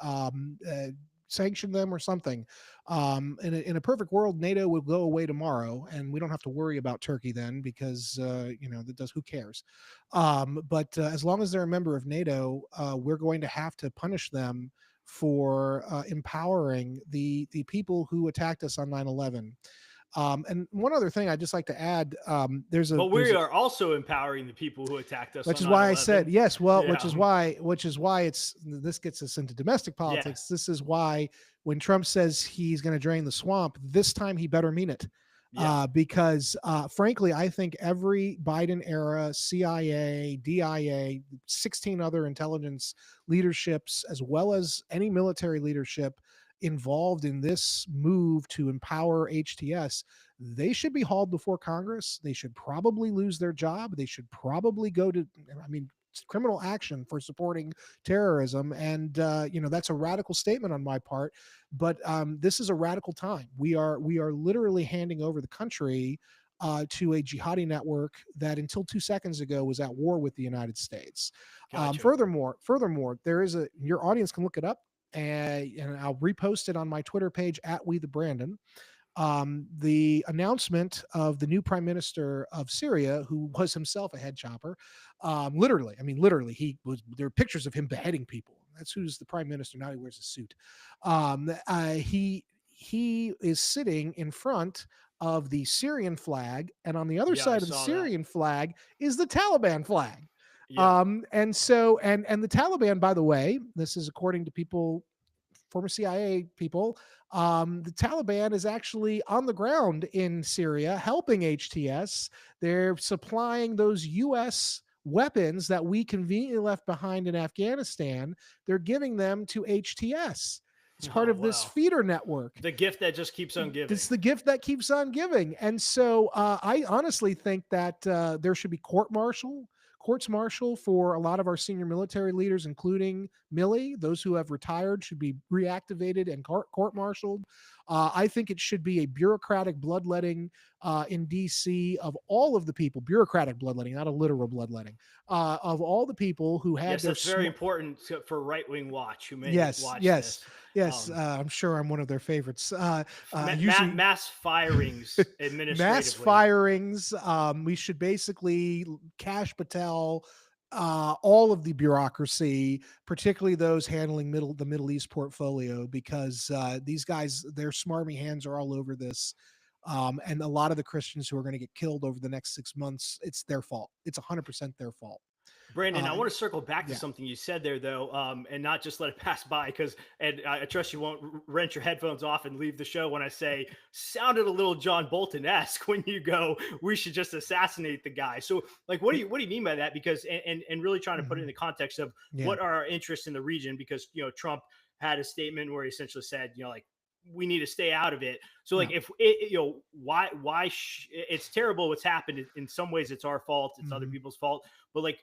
Sanction them or something. In a perfect world, NATO would go away tomorrow, and we don't have to worry about Turkey then, because that does, who cares? But as long as they're a member of NATO, we're going to have to punish them for empowering the people who attacked us on 9/11. And one other thing I'd just like to add, But we are also empowering the people who attacked us which on is why I said 9/11. yes. Well, Yeah. which is why this gets us into domestic Yeah. politics. This is why when Trump says he's going to drain the swamp, this time he better mean it. Yeah. Because frankly, I think every Biden era CIA, DIA, 16 other intelligence leaderships, as well as any military leadership involved in this move to empower HTS, they should be hauled before Congress. They should probably lose their job. They should probably go to, criminal action for supporting terrorism. And that's a radical statement on my part, but this is a radical time. We are literally handing over the country to a jihadi network that until 2 seconds ago was at war with the United States. Gotcha. Furthermore, there is your audience can look it up, and I'll repost it on my Twitter page at We the Brandon. The announcement of the new prime minister of Syria, who was himself a head chopper, literally, there are pictures of him beheading people. That's who's the prime minister now. He wears a suit. He is sitting in front of the Syrian flag, and on the other Yeah, I side of the saw that. Syrian flag is the Taliban flag. Yeah. And so, and the Taliban, by the way, this is according to people, former CIA people, the Taliban is actually on the ground in Syria helping HTS. They're supplying those U.S. weapons that we conveniently left behind in Afghanistan. They're giving them to HTS. It's part of this wow. feeder network. The gift that just keeps on giving. It's the gift that keeps on giving. And so I honestly think that there should be Courts martial for a lot of our senior military leaders, including Milley. Those who have retired should be reactivated and court martialed. I think it should be a bureaucratic bloodletting in DC of all of the people, bureaucratic bloodletting, not a literal bloodletting, of all the people who had Yes, their that's very important for Right Wing Watch, who may yes, watch yes, this. yes. I'm sure I'm one of their favorites. Usually, Mass firings mass administratively. firings. We should basically Cash Patel, all of the bureaucracy, particularly those handling the Middle East portfolio, because these guys, their smarmy hands are all over this. And a lot of the Christians who are going to get killed over the next 6 months, it's their fault. It's 100% their fault. Brandon, I want to circle back to Yeah. something you said there, though, and not just let it pass by, because, and I trust you won't wrench your headphones off and leave the show when I say sounded a little John Bolton-esque when you go, we should just assassinate the guy. So, like, what do you mean by that? Because, and really trying to put it in the context of what are our interests in the region? Because Trump had a statement where he essentially said, like, we need to stay out of it. So like, if it, why it's terrible what's happened. In some ways it's our fault. It's other people's fault. But like,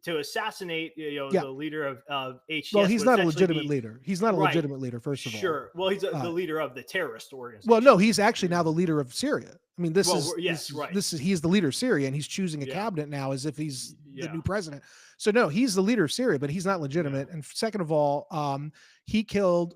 to assassinate, the leader of HTS. Well, he's not a legitimate leader. He's not a legitimate leader, first of all. Sure. Well, he's the leader of the terrorist organization. Well, no, he's actually now the leader of Syria. I mean, he's the leader of Syria, and he's choosing a cabinet now as if he's the new president. So no, he's the leader of Syria, but he's not legitimate. And second of all, he killed,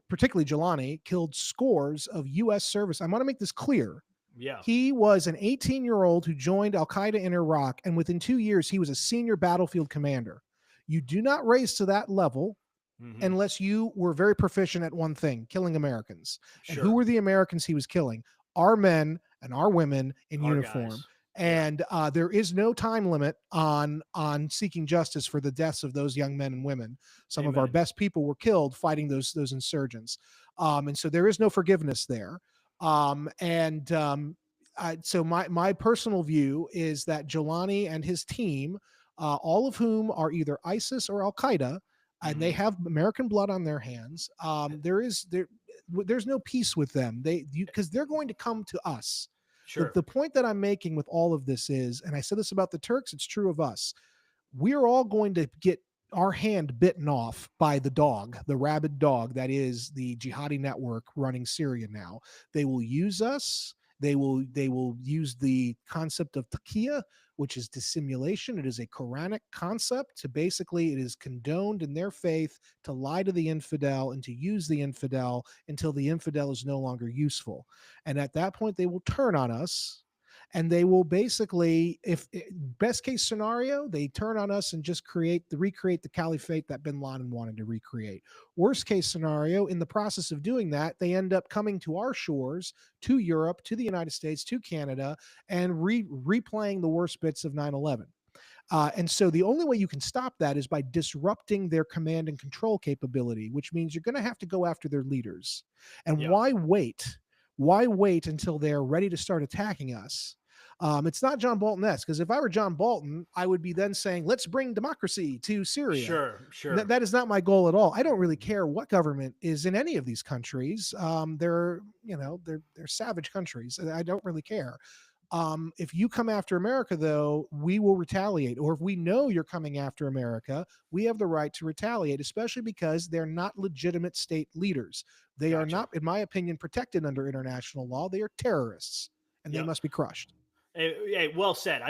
particularly Jelani, killed scores of U.S. service. I want to make this clear. Yeah. He was an 18-year-old who joined Al-Qaeda in Iraq, and within 2 years, he was a senior battlefield commander. You do not raise to that level unless you were very proficient at one thing, killing Americans. Sure. And who were the Americans he was killing? Our men and our women in uniform. Guys. And there is no time limit on seeking justice for the deaths of those young men and women. Some of our best people were killed fighting those insurgents. And so there is no forgiveness there. So my personal view is that Jelani and his team, all of whom are either ISIS or Al-Qaeda, and they have American blood on their hands. There's no peace with them. Because they're going to come to us. Sure. The point that I'm making with all of this is, and I said this about the Turks, it's true of us. We're all going to get our hand bitten off by the dog, the rabid dog that is the jihadi network running Syria now. They will use us. They will use the concept of taqiyya, which is dissimulation. It is a Quranic concept. To basically, it is condoned in their faith to lie to the infidel and to use the infidel until the infidel is no longer useful. And at that point, they will turn on us. And they will basically, if best case scenario, they turn on us and just recreate the caliphate that bin Laden wanted to recreate. Worst case scenario, in the process of doing that, they end up coming to our shores, to Europe, to the United States, to Canada, and replaying the worst bits of 9/11. And so the only way you can stop that is by disrupting their command and control capability, which means you're going to have to go after their leaders. And why wait? Why wait until they're ready to start attacking us? It's not John Bolton-esque, because if I were John Bolton, I would be then saying, let's bring democracy to Syria. Sure. That is not my goal at all. I don't really care what government is in any of these countries. They're savage countries. I don't really care. If you come after America, though, we will retaliate. Or if we know you're coming after America, we have the right to retaliate, especially because they're not legitimate state leaders. They are not, in my opinion, protected under international law. They are terrorists, and they must be crushed. Hey, well said.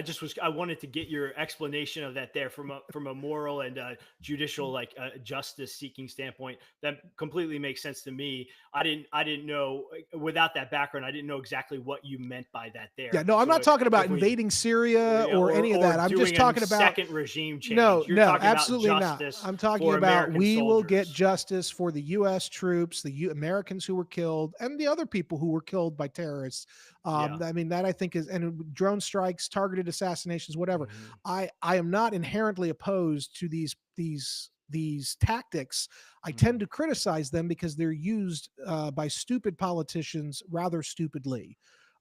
I wanted to get your explanation of that there from a moral and judicial, like justice seeking standpoint. That completely makes sense to me. I didn't know, without that background, I didn't know exactly what you meant by that there. Yeah, no, I'm not talking about invading Syria or any of that. I'm just talking about second regime change. No, absolutely not. I'm talking about we will get justice for the U.S. troops, the Americans who were killed, and the other people who were killed by terrorists. I mean, that I think is, and drone strikes, targeted assassinations, whatever. I am not inherently opposed to these tactics. I tend to criticize them because they're used by stupid politicians rather stupidly.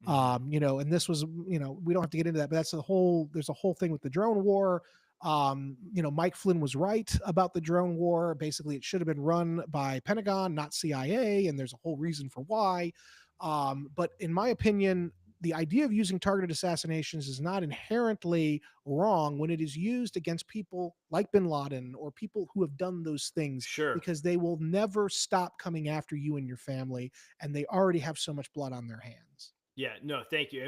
And this was, we don't have to get into that, but there's a whole thing with the drone war. Mike Flynn was right about the drone war. Basically, it should have been run by Pentagon, not CIA, and there's a whole reason for why. But in my opinion, the idea of using targeted assassinations is not inherently wrong when it is used against people like bin Laden or people who have done those things, Sure. because they will never stop coming after you and your family, and they already have so much blood on their hands. Yeah, no, thank you.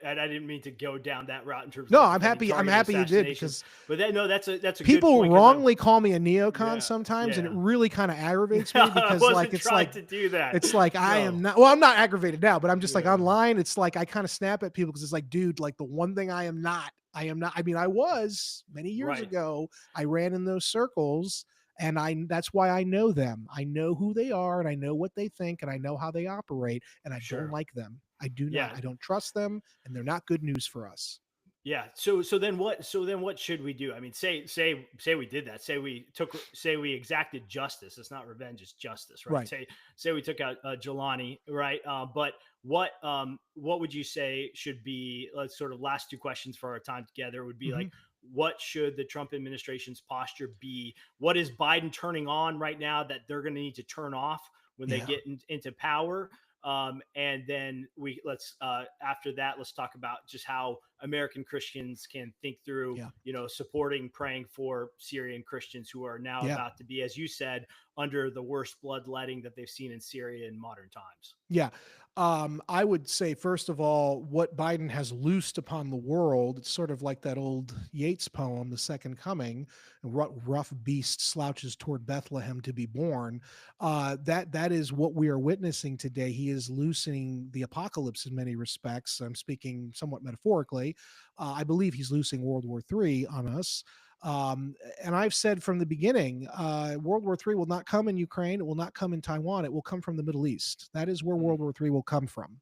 And I didn't mean to go down that route in terms of No, like I'm defending happy. I'm targeted happy you did, assassinations, because but that no, that's a good people point because I'm wrongly call me a neocon yeah, sometimes, and it yeah. really kind of aggravates me, I because wasn't trying to do that. it's like I am No. not, well, I'm not aggravated now, but I'm just like Yeah. online. It's like I kind of snap at people because it's like, dude, like the one thing I am not. I mean, I was many years Right. ago. I ran in those circles, and that's why I know them. I know who they are, and I know what they think, and I know how they operate, and I don't Sure. like them. I do not. Yeah. I don't trust them, and they're not good news for us. Yeah. So then what should we do? I mean, say we did that. Say we exacted justice. It's not revenge, it's justice, right? Right. Say we took out Jelani, right? But what would you say should be, let's sort of last two questions for our time together would be Mm-hmm. like, what should the Trump administration's posture be? What is Biden turning on right now that they're going to need to turn off when they Yeah. get into power? And then let's after that, let's talk about just how American Christians can think through, Yeah. supporting, praying for Syrian Christians who are now Yeah. about to be, as you said, under the worst bloodletting that they've seen in Syria in modern times. Yeah. I would say, first of all, what Biden has loosed upon the world, it's sort of like that old Yeats poem, The Second Coming, rough beast slouches toward Bethlehem to be born. That is what we are witnessing today. He is loosing the apocalypse in many respects. I'm speaking somewhat metaphorically. I believe he's loosing World War III on us. And I've said from the beginning, World War III will not come in Ukraine. It will not come in Taiwan. It will come from the Middle East. That is where Mm, World War III will come from.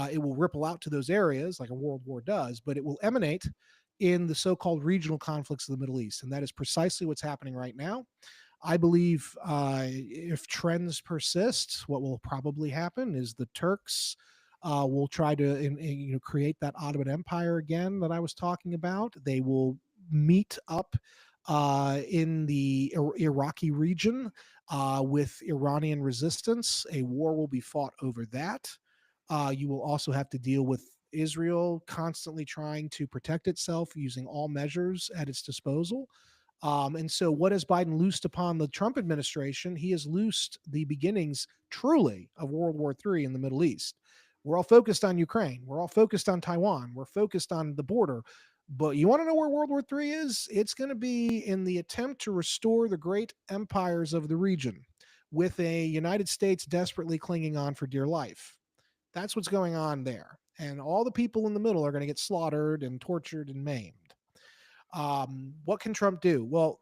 It will ripple out to those areas like a World War does, but it will emanate in the so-called regional conflicts of the Middle East. And that is precisely what's happening right now. I believe if trends persist, what will probably happen is the Turks will try to create that Ottoman Empire again that I was talking about. They will meet up in the Iraqi region with Iranian resistance. A war will be fought over that. You will also have to deal with Israel constantly trying to protect itself using all measures at its disposal. And so, what has Biden loosed upon the Trump administration? He has loosed the beginnings, truly, of World War III in the Middle East. We're all focused on Ukraine. We're all focused on Taiwan. We're focused on the border. But you want to know where World War III is? It's going to be in the attempt to restore the great empires of the region, with a United States desperately clinging on for dear life. That's what's going on there. And all the people in the middle are going to get slaughtered and tortured and maimed. What can Trump do? Well,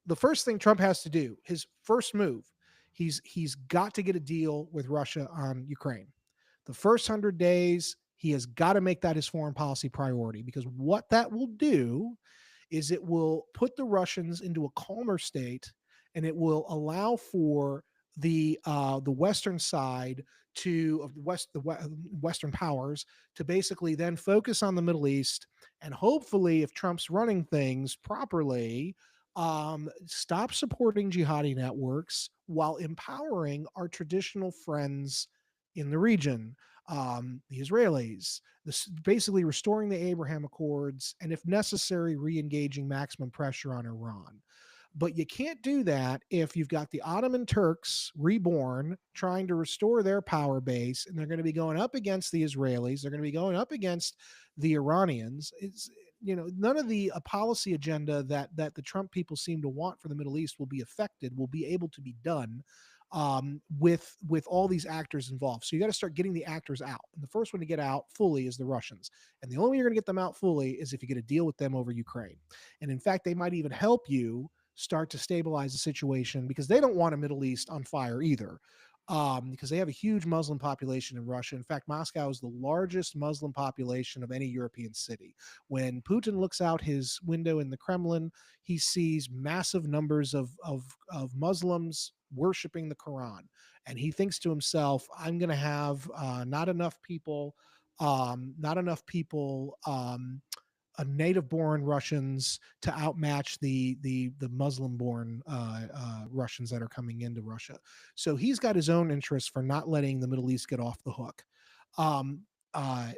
the first thing Trump has to do, his first move, he's got to get a deal with Russia on Ukraine. The first 100 days, he has got to make that his foreign policy priority, because what that will do is it will put the Russians into a calmer state, and it will allow for the Western side to of the Western powers to basically then focus on the Middle East, and hopefully, if Trump's running things properly, stop supporting jihadi networks while empowering our traditional friends in the region, the Israelis, basically restoring the Abraham Accords, and if necessary, re-engaging maximum pressure on Iran. But you can't do that if you've got the Ottoman Turks reborn trying to restore their power base, and they're going to be going up against the Israelis. They're going to be going up against the Iranians. It's none of the policy agenda that the Trump people seem to want for the Middle East will be affected, will be able to be done with all these actors involved. So you got to start getting the actors out. And the first one to get out fully is the Russians. And the only way you're going to get them out fully is if you get a deal with them over Ukraine. And in fact, they might even help you start to stabilize the situation, because they don't want a Middle East on fire either. Because they have a huge Muslim population in Russia. In fact, Moscow is the largest Muslim population of any European city. When Putin looks out his window in the Kremlin, he sees massive numbers of Muslims worshiping the Quran. And he thinks to himself, I'm going to have not enough people, not enough people native born Russians to outmatch the Muslim born Russians that are coming into Russia. So he's got his own interests for not letting the Middle East get off the hook. Um, uh,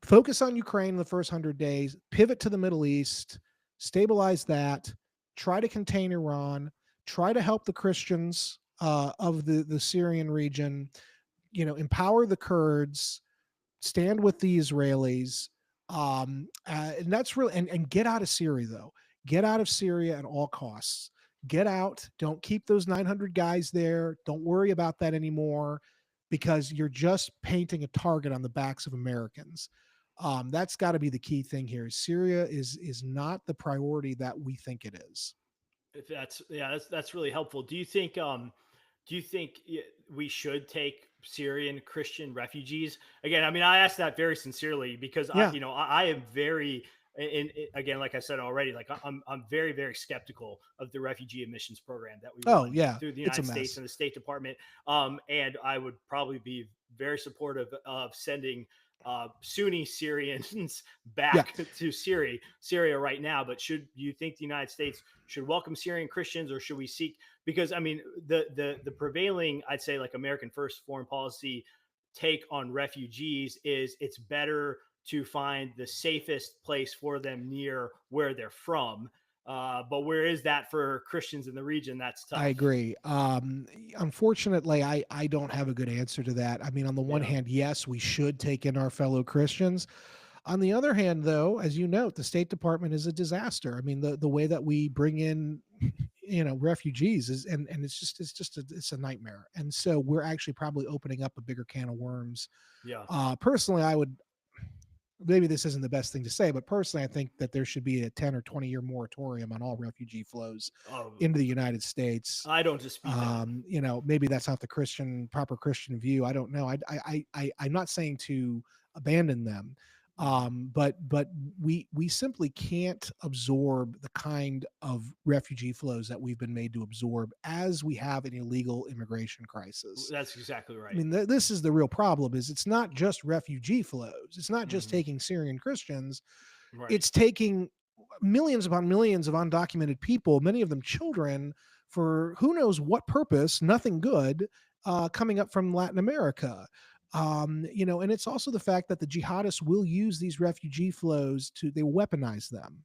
focus on Ukraine in the first 100 days, pivot to the Middle East, stabilize that, try to contain Iran, try to help the Christians of the Syrian region, empower the Kurds, stand with the Israelis, and that's really and get out of Syria though. Get out of Syria at all costs. Get out. Don't keep those 900 guys there. Don't worry about that anymore, because you're just painting a target on the backs of Americans. That's got to be the key thing here. Syria is not the priority that we think it is. If that's really helpful. Do you think we should take Syrian Christian refugees? Again, I mean, I ask that very sincerely because Yeah. I am very, again, like I said already, like I'm very, very skeptical of the refugee admissions program that we Oh run yeah, through the it's a United States mess. and the State Department. And I would probably be very supportive of sending Sunni Syrians Yeah, back to Syria right now. But should you think the United States should welcome Syrian Christians, or should we seek? Because I mean, the prevailing, I'd say, like American first foreign policy take on refugees is it's better to find the safest place for them near where they're from. But where is that for Christians in the region? That's I tough. agree. Unfortunately, I don't have a good answer to that. I mean, on the one Yeah. hand, yes, we should take in our fellow Christians. On the other hand, though, as you note, the State Department is a disaster. I mean, the way that we bring in, refugees is, and it's a nightmare. And so we're actually probably opening up a bigger can of worms. Yeah. Personally, I would, maybe this isn't the best thing to say, but personally, I think that there should be a 10 or 20-year moratorium on all refugee flows Oh, into the United States. I don't dispute that. Maybe that's not the proper Christian view. I don't know. I'm not saying to abandon them, but we simply can't absorb the kind of refugee flows that we've been made to absorb as we have an illegal immigration crisis. That's exactly I right. mean, this is the real problem. Is it's not just refugee flows. It's not just Hmm. taking Syrian Christians. Right. It's taking millions upon millions of undocumented people, many of them children, for who knows what purpose, nothing good, coming up from Latin America. And it's also the fact that the jihadists will use these refugee flows they weaponize them.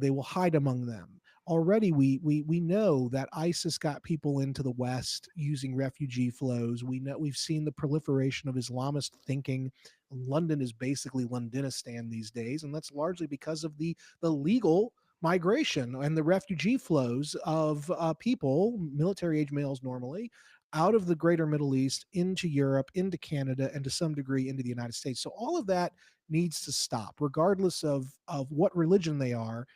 They will hide among them. Already, we know that ISIS got people into the West using refugee flows. We've seen the proliferation of Islamist thinking. London is basically Londonistan these days, and that's largely because of the legal migration and the refugee flows of people, military age males normally, out of the greater Middle East into Europe, into Canada, and to some degree into the United States. So all of that needs to stop, regardless of what religion they are.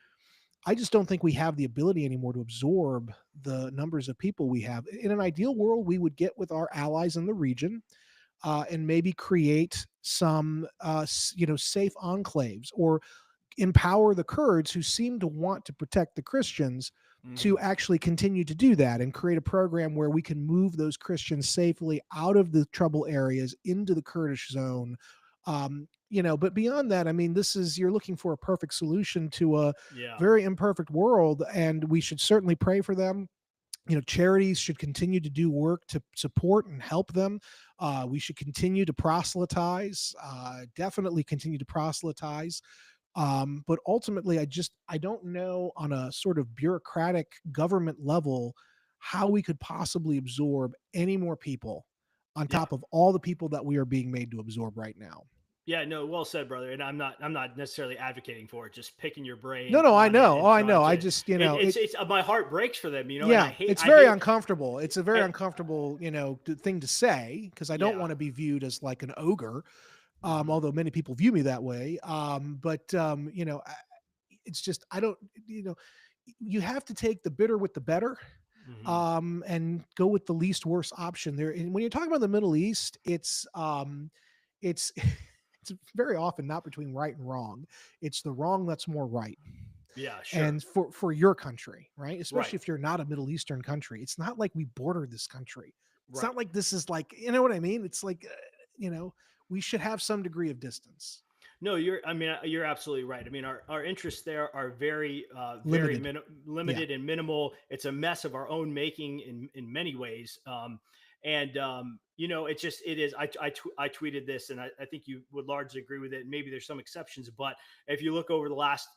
I just don't think we have the ability anymore to absorb the numbers of people we have. In an ideal world, we would get with our allies in the region, and maybe create some, safe enclaves, or empower the Kurds who seem to want to protect the Christians Hmm. to actually continue to do that, and create a program where we can move those Christians safely out of the trouble areas into the Kurdish zone. But beyond that, I mean, you're looking for a perfect solution to a Yeah. very imperfect world, and we should certainly pray for them. Charities should continue to do work to support and help them. We should continue to proselytize, definitely continue to proselytize. But ultimately, I don't know on a sort of bureaucratic government level how we could possibly absorb any more people on Yeah. top of all the people that we are being made to absorb right now. Yeah, no, well said, brother. And I'm not necessarily advocating for it. Just picking your No, brain no, I on it know. Oh, and I trying know. I to. just, It's my heart breaks for them, and yeah, it's I very hate. uncomfortable. It's a very I, uncomfortable, thing to say, because I don't yeah. want to be viewed as like an ogre, Hmm. although many people view me that way. But it's just I don't, you have to take the bitter with the better, Hmm. and go with the least worst option there. And when you're talking about the Middle East, it's it's very often not between right and wrong. It's the wrong that's more right. Yeah. Sure. And for your country, right? Right. Especially if you're not a Middle Eastern country, it's not like we border this country. It's Right. not like this is like, you know what I mean? It's like, you know, we should have some degree of distance. No, you're absolutely right. I mean, our interests there are very, Limited. Yeah. limited and minimal. It's a mess of our own making in many ways. And it is. I tweeted this, and I think you would largely agree with it. Maybe there's some exceptions, but if you look over the last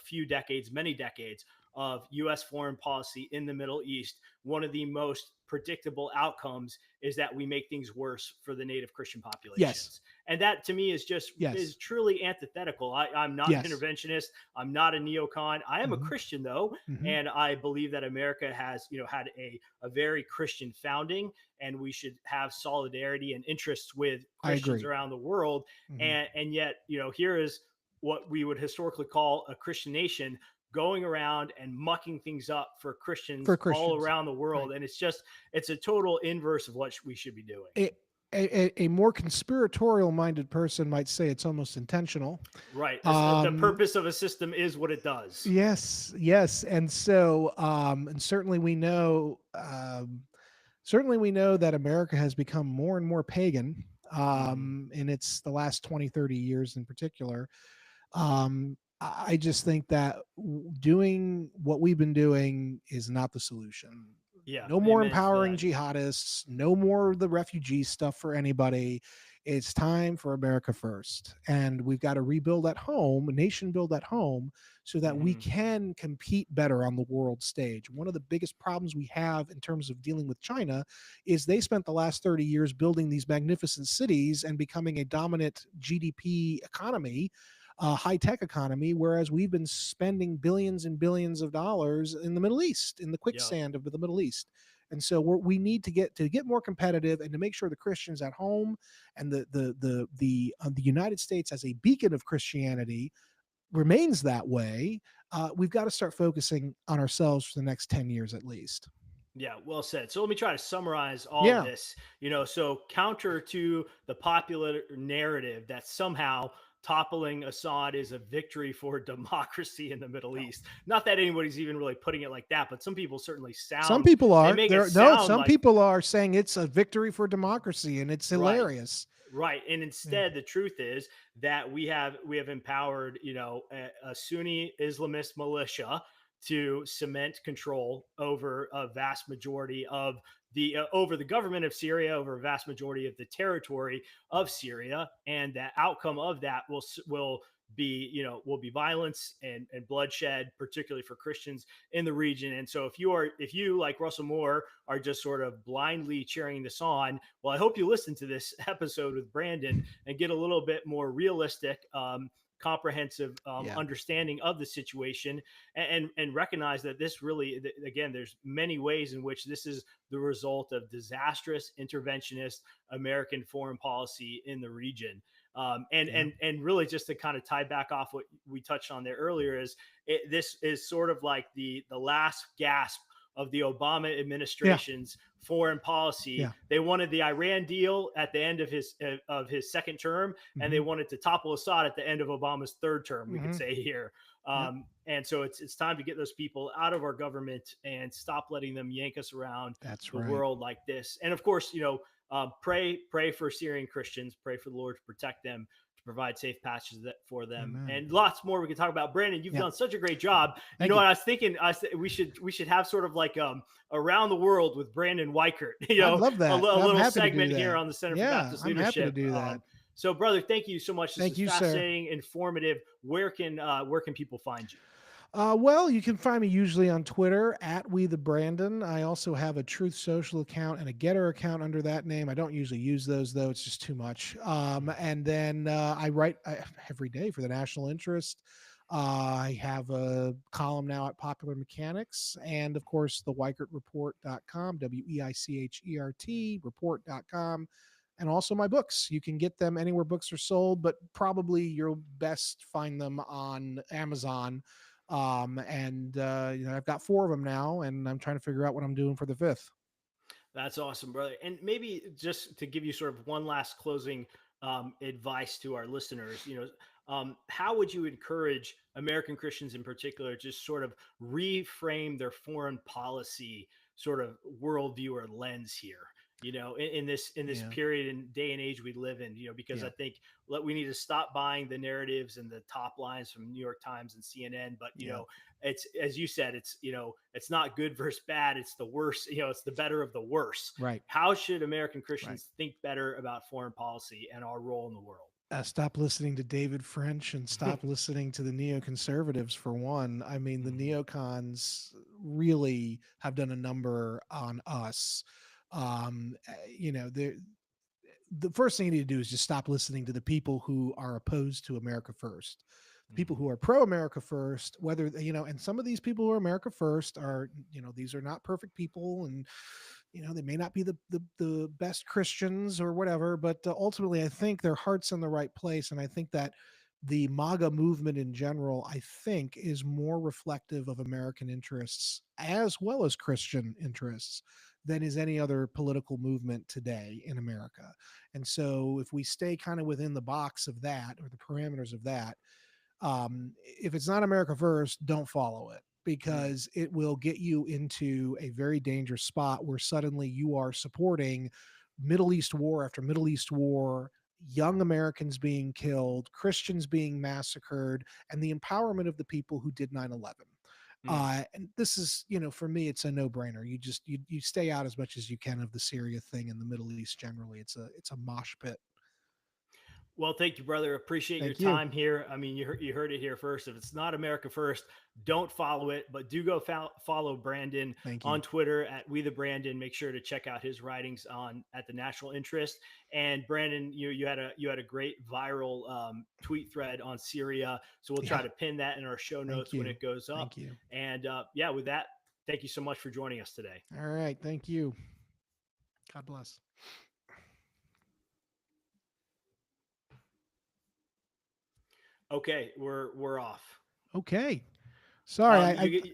few decades, many decades of U.S. foreign policy in the Middle East, one of the most predictable outcomes is that we make things worse for the native Christian Yes. populations. And that to me is Yes. truly antithetical. I'm not an Yes. interventionist. I'm not a neocon. I am a Hmm. Christian though. Hmm. And I believe that America has, had a very Christian founding, and we should have solidarity and interests with I Christians agree. around the world. Hmm. And yet, here is what we would historically call a Christian nation going around and mucking things up for For Christians all Christians. around the Right. world. And it's a total inverse of what we should be doing. A more conspiratorial minded person might say it's almost intentional. Right. The Um, purpose of a system is what it does. yes, yes, and so and certainly we know that America has become more and more pagan Mm-hmm. in its the last 20, 30 years in particular. I just think that doing what we've been doing is not the solution. Yeah. No more Amen to empowering that. jihadists, no more of the refugee stuff for anybody. It's time for America first. And we've got to rebuild at home, nation build at home, so that we Mm-hmm. can compete better on the world stage. One of the biggest problems we have in terms of dealing with China is they spent the last 30 years building these magnificent cities and becoming a dominant GDP economy, high tech economy, whereas we've been spending billions and billions of dollars in the Middle East, in the Yep. quicksand of the Middle East. And so we need to get more competitive and to make sure the Christians at home and the United States as a beacon of Christianity remains that way. We've got to start focusing on ourselves for the next 10 years at least. Yeah, well said. So let me try to summarize all of Yeah. this. So counter to the popular narrative that somehow toppling Assad is a victory for democracy in the Middle No. East. Not that anybody's even really putting it like that, but some people certainly Some people they are make it there. No, sound some like people are saying it's a victory for democracy, and it's right. hilarious. Right, and Yeah. instead, the truth is that we have empowered, a Sunni Islamist militia to cement control over a vast majority of the over the government of Syria, over a vast majority of the territory of Syria, and the outcome of that will be violence and bloodshed, particularly for Christians in the region. And so, if you like Russell Moore are just sort of blindly cheering this on, well, I hope you listen to this episode with Brandon and get a little bit more realistic, comprehensive Yeah. understanding of the situation, and recognize that this really, again, there's many ways in which this is the result of disastrous interventionist American foreign policy in the region. Yeah. And really, just to kind of tie back off what we touched on there earlier, this is sort of like the last gasp of the Obama Yeah. administration's foreign policy. Yeah. They wanted the Iran deal at the end of his second term, and they Hmm. wanted to topple Assad at the end of Obama's third term. We could Hmm. say here. Yep. And so it's time to get those people out of our government and stop letting them yank us around That's the right. world like this. And of course, pray for Syrian Christians, pray for the Lord to protect them, to provide safe passages for them, Amen. and lots more we can talk about. Brandon, you've Yeah. done such a great job. You Thank know you. what I was thinking? We should have sort of like around the world with Brandon Weichert. I'd love A that. I'm little happy to do segment here that. on the Center for Yeah, Baptist I'm happy to Leadership. do that. So, brother, thank you so much. This Thank is you, sir. fascinating, informative. Where can people find you? Well, you can find me usually on Twitter at We the Brandon. I also have a Truth Social account and a Getter account under that name. I don't usually use those though; it's just too much. And then I write every day for the National Interest. I have a column now at Popular Mechanics, and of course the WeichertReport.com, WEICHERT report.com, and also my books. You can get them anywhere books are sold, but probably you'll best find them on Amazon. And I've got four of them now, and I'm trying to figure out what I'm doing for the fifth. That's awesome, brother. And maybe just to give you sort of one last closing advice to our listeners, how would you encourage American Christians in particular to just sort of reframe their foreign policy sort of worldview or lens here? in this Yeah. period and day and age we live in, because Yeah. I think we need to stop buying the narratives and the top lines from New York Times and CNN. But Yeah. it's, as you said, it's not good versus bad. It's the worst. It's the better of the worst. Right. How should American Right. Christians think better about foreign policy and our role in the world? Stop listening to David French and stop listening to the neoconservatives for one. I mean, the Mhm. neocons really have done a number on us. They're the first thing you need to do is just stop listening to the people who are opposed to America First. People Mhm. who are pro America First, whether, and some of these people who are America First are, these are not perfect people, and they may not be the best Christians or whatever, but ultimately, I think their heart's in the right place, and I think that the MAGA movement in general, I think, is more reflective of American interests as well as Christian interests than is any other political movement today in America. And so, if we stay kind of within the box of that or the parameters of that, if it's not America First, don't follow it, Mm. because it will get you into a very dangerous spot where suddenly you are supporting Middle East war after Middle East war, young Americans being killed, Christians being massacred, and the empowerment of the people who did 9/11. Mm. And this is, for me, it's a no-brainer. You stay out as much as you can of the Syria thing and the Middle East generally. It's a mosh pit. Well, thank you, brother. Appreciate your Thank you. time here. I mean, you heard it here first. If it's not America First, don't follow it, but do go follow Brandon Thank you. on Twitter at We the Brandon. Make sure to check out his writings on at the National Interest. And Brandon, you had a great viral tweet thread on Syria, so we'll Yeah. try to pin that in our show Thank notes when you. it goes up. Thank you. And yeah, with that, thank you so much for joining us today. All right. Thank you. God bless. Okay, we're off. Okay. Sorry. I You get